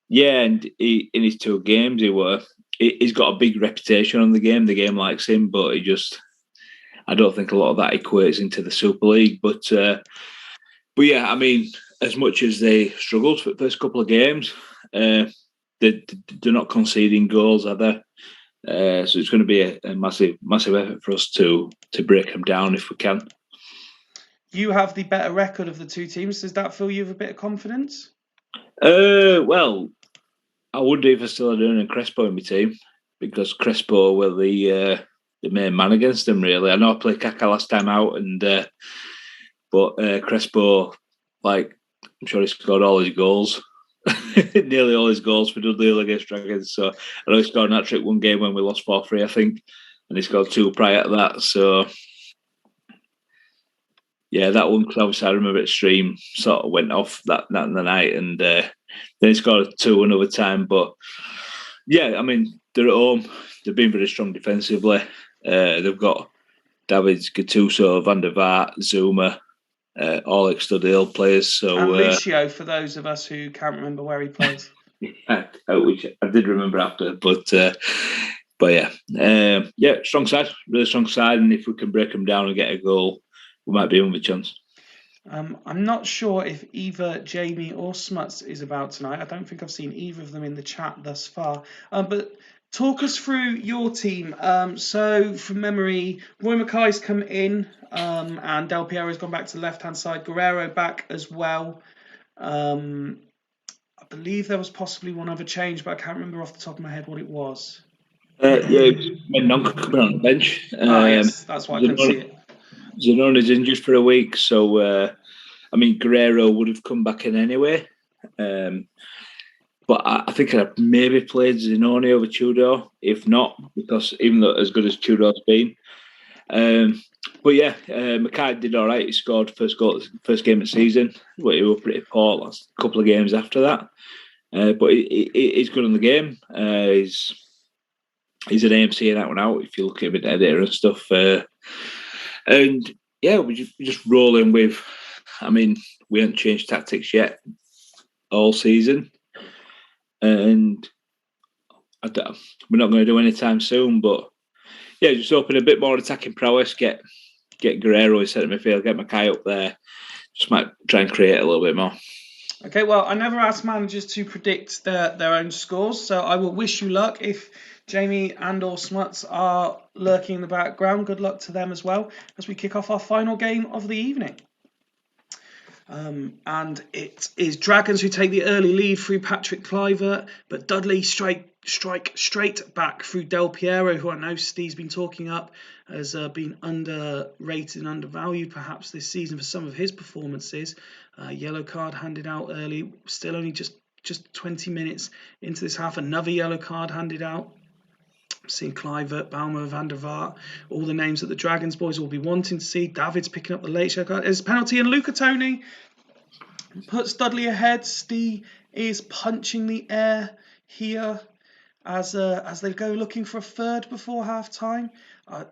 B: Yeah, and in his 2 games, he's got a big reputation on the game. The game likes him, but I don't think a lot of that equates into the Super League. But yeah, I mean, as much as they struggled for the first couple of games, they're not conceding goals, are they? So it's going to be a massive effort for us to break them down if we can.
A: You have the better record of the 2 teams. Does that fill you with a bit of confidence?
B: Well, I wonder if I still had Ernie and Crespo in my team, because Crespo were the main man against them, really. I know I played Kaka last time out, and but Crespo, like, I'm sure he scored all his goals, nearly all his goals for Dudley Hill against Dragons. So I know he scored an hat-trick one game when we lost 4-3, I think, and he scored 2 prior to that. So yeah, that one, because obviously I remember the stream sort of went off that the night, and then he scored 2 another time. But yeah, I mean, they're at home. They've been very strong defensively. They've got Davids, Gattuso, Van der Vaart, Zuma, all ex-Dudley Hill players. So,
A: and Lucio, for those of us who can't remember where he plays.
B: Which I did remember after, but yeah, strong side, really strong side, and if we can break them down and get a goal, we might be in with a chance.
A: I'm not sure if either Jamie or Smuts is about tonight. I don't think I've seen either of them in the chat thus far. But talk us through your team. So, from memory, Roy Mackay's come in, and Del Piero's gone back to the left-hand side. Guerrero back as well. I believe there was possibly one other change, but I can't remember off the top of my head what it was.
B: Mendonca coming on the bench.
A: Yes, that's why I couldn't see it.
B: Zanona's injured for a week, so I mean, Guerrero would have come back in anyway. But I think I'd maybe played Zanoni over Tudor, if not, because even though as good as Tudor's been. But yeah, Mackay did all right. He scored first game of the season, but he was pretty poor last couple of games after that. But he's good on the game. He's an AMC in that one out, if you look at him in there and stuff. And yeah, we're just rolling with. I mean, we haven't changed tactics yet all season, and we're not going to do any time soon. But yeah, just open a bit more attacking prowess. Get Guerrero in centre midfield. Get Mackay up there. Just might try and create a little bit more.
A: Okay, well, I never ask managers to predict their own scores, so I will wish you luck. If Jamie and or Smuts are lurking in the background, good luck to them as well as we kick off our final game of the evening. And it is Dragons who take the early lead through Patrick Kluivert, but Dudley strike straight back through Del Piero, who I know Steve's been talking up, has been underrated and undervalued perhaps this season for some of his performances. Yellow card handed out early, still only just 20 minutes into this half, another yellow card handed out. Seeing Kluivert, Baumer, Van der Vaart, all the names that the Dragons boys will be wanting to see. David's picking up the late show card. There's a penalty, and Luca Toni puts Dudley ahead. Steve is punching the air here as they go looking for a third before half time. I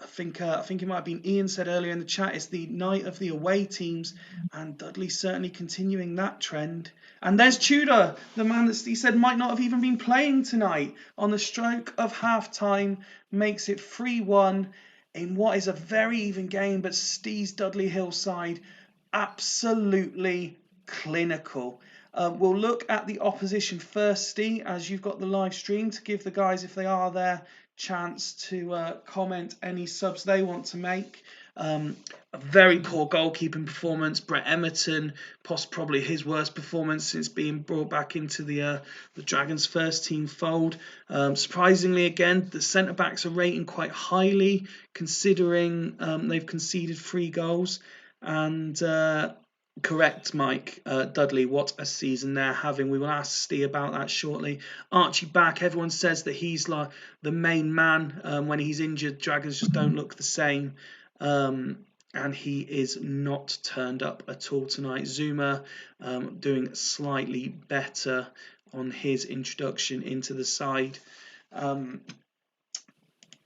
A: think it might have been Ian said earlier in the chat, it's the night of the away teams, and Dudley's certainly continuing that trend. And there's Tudor, the man that Steve said might not have even been playing tonight, on the stroke of half-time, makes it 3-1 in what is a very even game, but Steve's Dudley Hill side absolutely clinical. We'll look at the opposition first, Steve, as you've got the live stream, to give the guys, if they are there, chance to comment any subs they want to make. A very poor goalkeeping performance. Brett Emerton, probably his worst performance since being brought back into the Dragons first team fold. Surprisingly, again, the centre backs are rating quite highly, considering they've conceded 3 goals. And correct, Mike, Dudley, what a season they're having. We will ask Steve about that shortly. Archie back. Everyone says that he's like the main man. When he's injured, Dragons just don't look the same. And he is not turned up at all tonight. Zuma doing slightly better on his introduction into the side.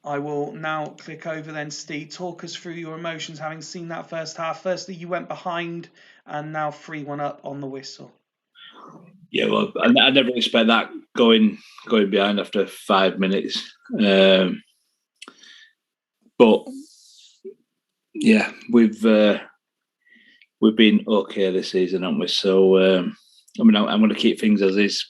A: I will now click over then, Steve. Talk us through your emotions having seen that first half. Firstly, you went behind and now 3-1 up on the whistle.
B: Yeah, well, I never expect that going behind after 5 minutes. But yeah, we've been okay this season, haven't we? So I'm going to keep things as is,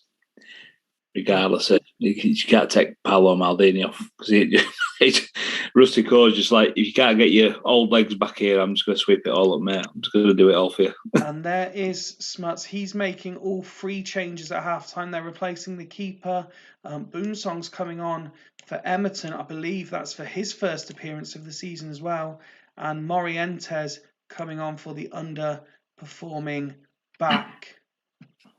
B: regardless. You can't take Paolo Maldini off because Rusty Cole's just like, if you can't get your old legs back here, I'm just going to sweep it all up, mate. I'm just going to do it all for you.
A: And there is Smuts. He's making all 3 changes at halftime. They're replacing the keeper. Boomsong's coming on for Emerton. I believe that's for his first appearance of the season as well. And Morientes coming on for the underperforming back.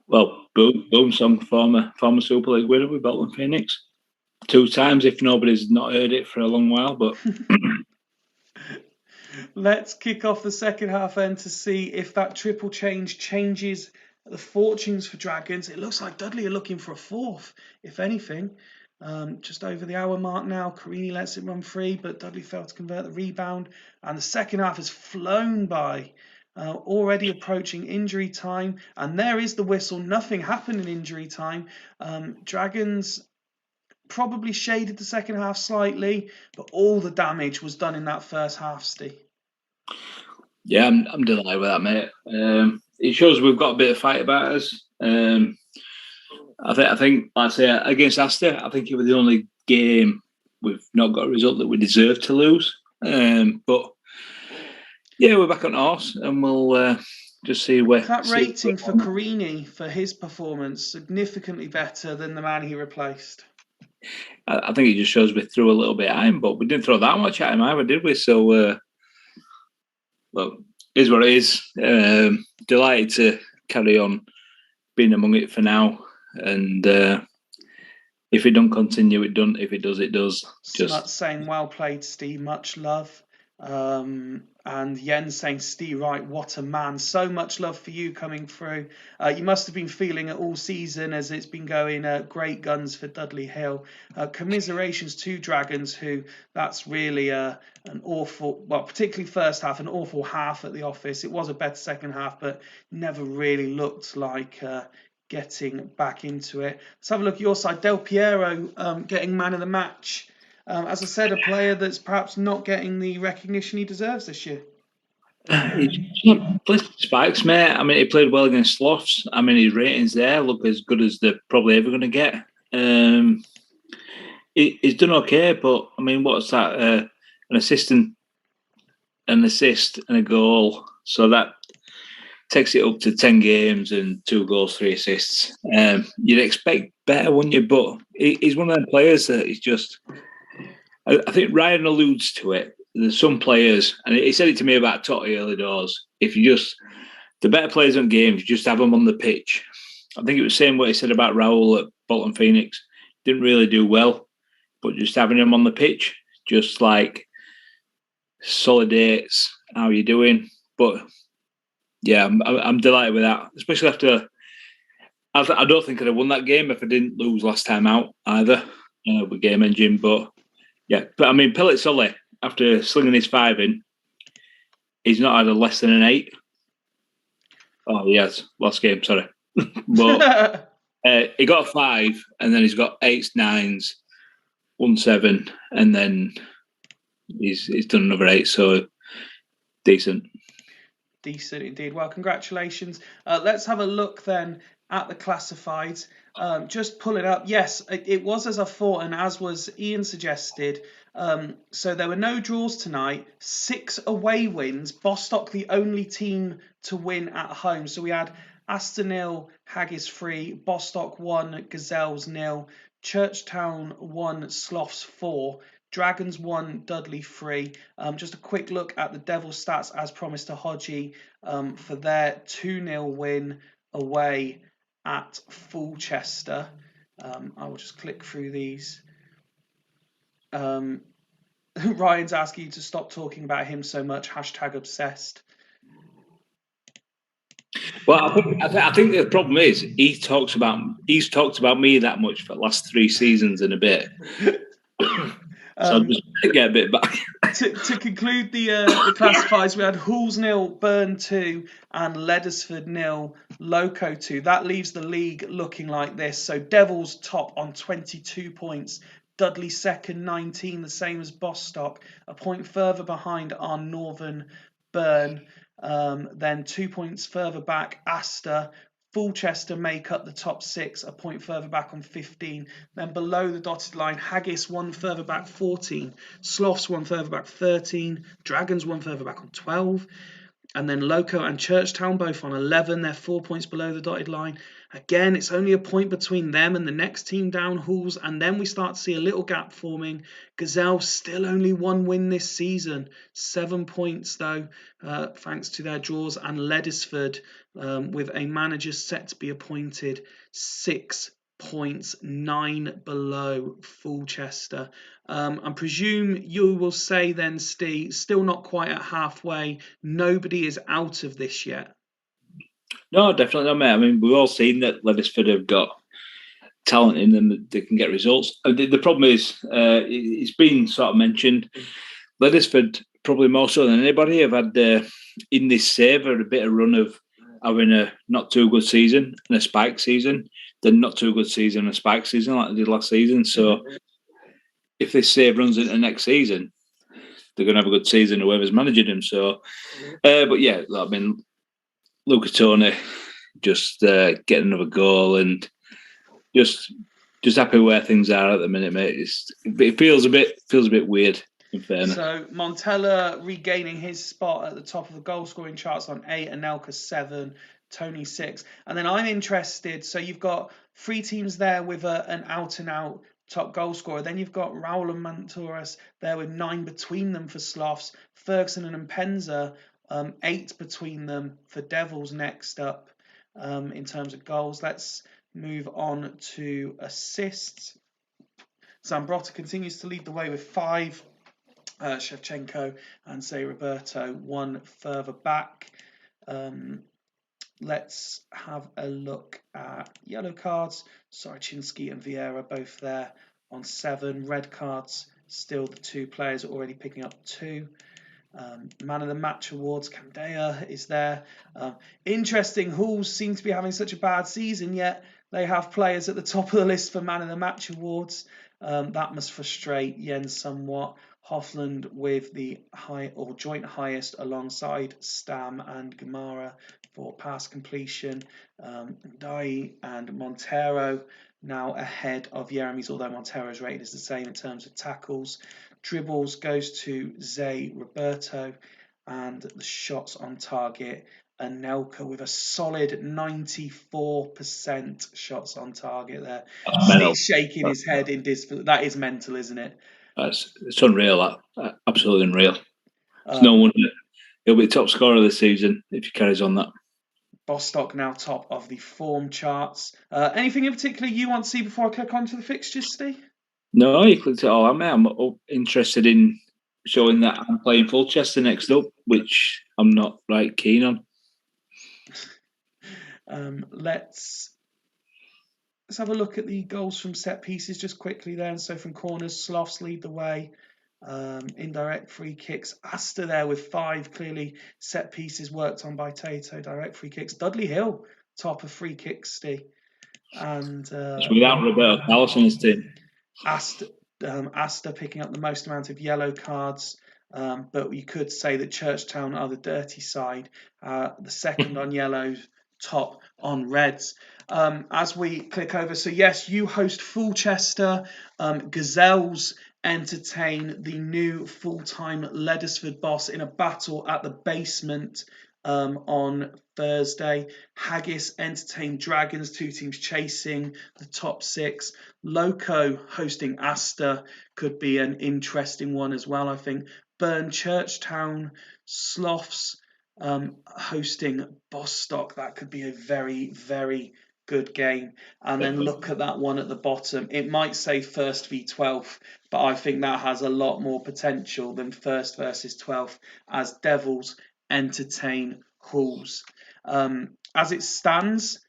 B: Well, Boomsong, former Super League winner with Bolton Phoenix. 2 times, if nobody's not heard it for a long while. But
A: let's kick off the second half then to see if that triple change changes the fortunes for Dragons. It looks like Dudley are looking for a 4th, if anything. Just over the hour mark now. Carini lets it run free, but Dudley failed to convert the rebound. And the second half has flown by, already approaching injury time. And there is the whistle. Nothing happened in injury time. Dragons probably shaded the second half slightly, but all the damage was done in that first half, Steve.
B: Yeah, I'm delighted with that, mate. It shows we've got a bit of fight about us. I think, like I say, against Aston, I think it was the only game we've not got a result that we deserve to lose. But yeah, we're back on horse, and we'll just see where.
A: That rating for Carini for his performance significantly better than the man he replaced.
B: I think it just shows we threw a little bit at him, but we didn't throw that much at him either, did we? So, well, it is what it is. Delighted to carry on being among it for now. And if it don't continue, it don't. If it does, it does.
A: Just saying, well played, Steve. Much love. And Jens saying, Steve, right, what a man. So much love for you coming through. You must have been feeling it all season as it's been going great guns for Dudley Hill. Commiserations to Dragons, who that's really an awful, well, particularly first half, an awful half at the office. It was a better second half, but never really looked like getting back into it. Let's have a look at your side. Del Piero getting man of the match. As I said, a player that's perhaps not getting the recognition he deserves this year.
B: He's not played Spikes, mate. I mean, he played well against Sloths. I mean, his ratings there look as good as they're probably ever going to get. He's done okay, but I mean, what's that? An assist and a goal. So that takes it up to 10 games and 2 goals, 3 assists. You'd expect better, wouldn't you? But he's one of them players that is just... I think Ryan alludes to it. There's some players, and he said it to me about Totti early doors. If you just, the better players in games, you just have them on the pitch. I think it was the same what he said about Raul at Bolton Phoenix. Didn't really do well, but just having him on the pitch, just like solidates how you're doing. But yeah, I'm delighted with that, especially after. I don't think I'd have won that game if I didn't lose last time out either with Game Engine, but. Yeah, but I mean, Pelizzoli, after slinging his 5 in, he's not had a less than an 8. Oh, he has. Last game, sorry. But he got a 5, and then he's got 8s, 9s, 1 7, and then he's done another 8, so decent.
A: Decent indeed. Well, congratulations. Let's have a look then at the classifieds. Just pull it up. Yes, it was as I thought, and as was Ian suggested. So there were no draws tonight. 6 away wins. Bostock the only team to win at home. So we had Aston 0, Haggis 3, Bostock 1, Gazelles 0, Churchtown 1, Sloths 4. Dragons 1, Dudley 3. Just a quick look at the Devils stats as promised to Hodgie for their 2-0 win away at Fulchester. I will just click through these. Ryan's asking you to stop talking about him so much. #obsessed.
B: Well, I think the problem is he's talked about me that much for the last 3 seasons and a bit. So I'll just get a bit back.
A: To conclude the classifiers, we had Halls 0, Burn 2, and Leddersford 0, Loco 2. That leaves the league looking like this. So Devils top on 22 points. Dudley second, 19, the same as Bostock. A point further behind are Northern Burn. Then 2 points further back, Astor. Fulchester make up the top 6, a point further back on 15. Then below the dotted line, Haggis 1 further back, 14. Sloths 1 further back, 13. Dragons 1 further back on 12. And then Loco and Churchtown both on 11. They're 4 points below the dotted line. Again, it's only a point between them and the next team down, Halls. And then we start to see a little gap forming. Gazelle still only 1 win this season. 7 points, though, thanks to their draws. And Leddersford, with a manager set to be appointed, 6 points, 9 below Fulchester. I presume you will say then, Steve, still not quite at halfway. Nobody is out of this yet.
B: No, definitely not, mate. I mean, we've all seen that Leddersford have got talent in them that they can get results. The problem is, it's been sort of mentioned, Leddersford, probably more so than anybody, have had in this savour a bit of run of having a not too good season and a spike season, then not too good season and a spike season like they did last season. So if this save runs into next season, they're going to have a good season, whoever's managing them. So, but yeah, I mean, Luca Toni just getting another goal and just happy where things are at the minute, mate. It feels a bit weird, in fairness.
A: So Montella regaining his spot at the top of the goal scoring charts on 8, Anelka 7, Tony 6. And then I'm interested. So you've got 3 teams there with an out and out top goal scorer. Then you've got Raul and Manturas there with 9 between them for Sloths. Ferguson and Mpenza, 8 between them for Devils next up in terms of goals. Let's move on to assists. Zambrotta continues to lead the way with 5. Shevchenko and say Roberto 1 further back. Let's have a look at yellow cards. Sorochinsky and Vieira both there on 7. Red cards, still the 2 players already picking up 2. Man of the match awards, Candea is there. Interesting, Halls seem to be having such a bad season, yet they have players at the top of the list for man of the match awards. That must frustrate Jens somewhat. Hofland with the high or joint highest alongside Stam and Gamara for pass completion. Ndai and Montero now ahead of Jeremy's, although Montero's rating is the same in terms of tackles. Dribbles goes to Zay Roberto, and the shots on target, Anelka with a solid 94% shots on target there. He's shaking his head in disbelief. That is mental, isn't it?
B: It's unreal. That absolutely unreal. It's no wonder he'll be top scorer of the season if he carries on that.
A: Bostock now top of the form charts. Anything in particular you want to see before I click on to the fixtures, Steve?
B: No, you clicked it all. I'm interested in showing that I'm playing Fulchester next up, which I'm not right keen on.
A: Let's have a look at the goals from set pieces just quickly then. So from corners, Sloths lead the way. Indirect free kicks, Astor there with 5, clearly set pieces worked on by Tato. Direct free kicks, Dudley Hill top of free kicks, Steve. And
B: it's without Roberto Carlos in his team.
A: Astor picking up the most amount of yellow cards, but you could say that Churchtown are the dirty side. The second on yellows, top on Reds. As we click over, so yes, you host Fulchester. Gazelles entertain the new full-time Leddersford Boss in a battle at the basement on Thursday. Haggis entertain Dragons, 2 teams chasing the top 6. Loco hosting Astor could be an interesting one as well, I think. Burn Churchtown, Sloths hosting Bostock. That could be a very, very good game. And then look at that one at the bottom. It might say first v 12th, but I think that has a lot more potential than first versus 12th, as Devils entertain Hulls. As it stands,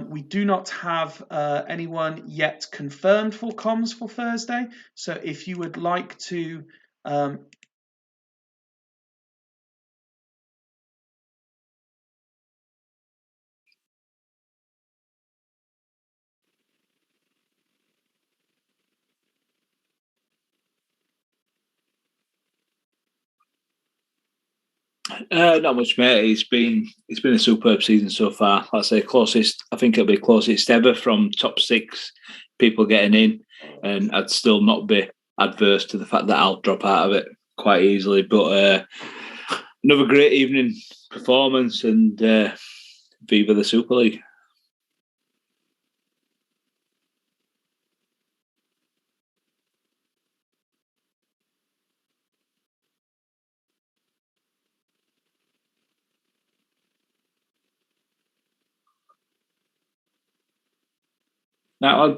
A: we do not have anyone yet confirmed for comms for Thursday. So if you would like to
B: Not much, mate. It's been a superb season so far. Like I say, closest. I think it'll be closest ever from top 6 people getting in, and I'd still not be adverse to the fact that I'll drop out of it quite easily. But another great evening performance, and viva the Super League. Now,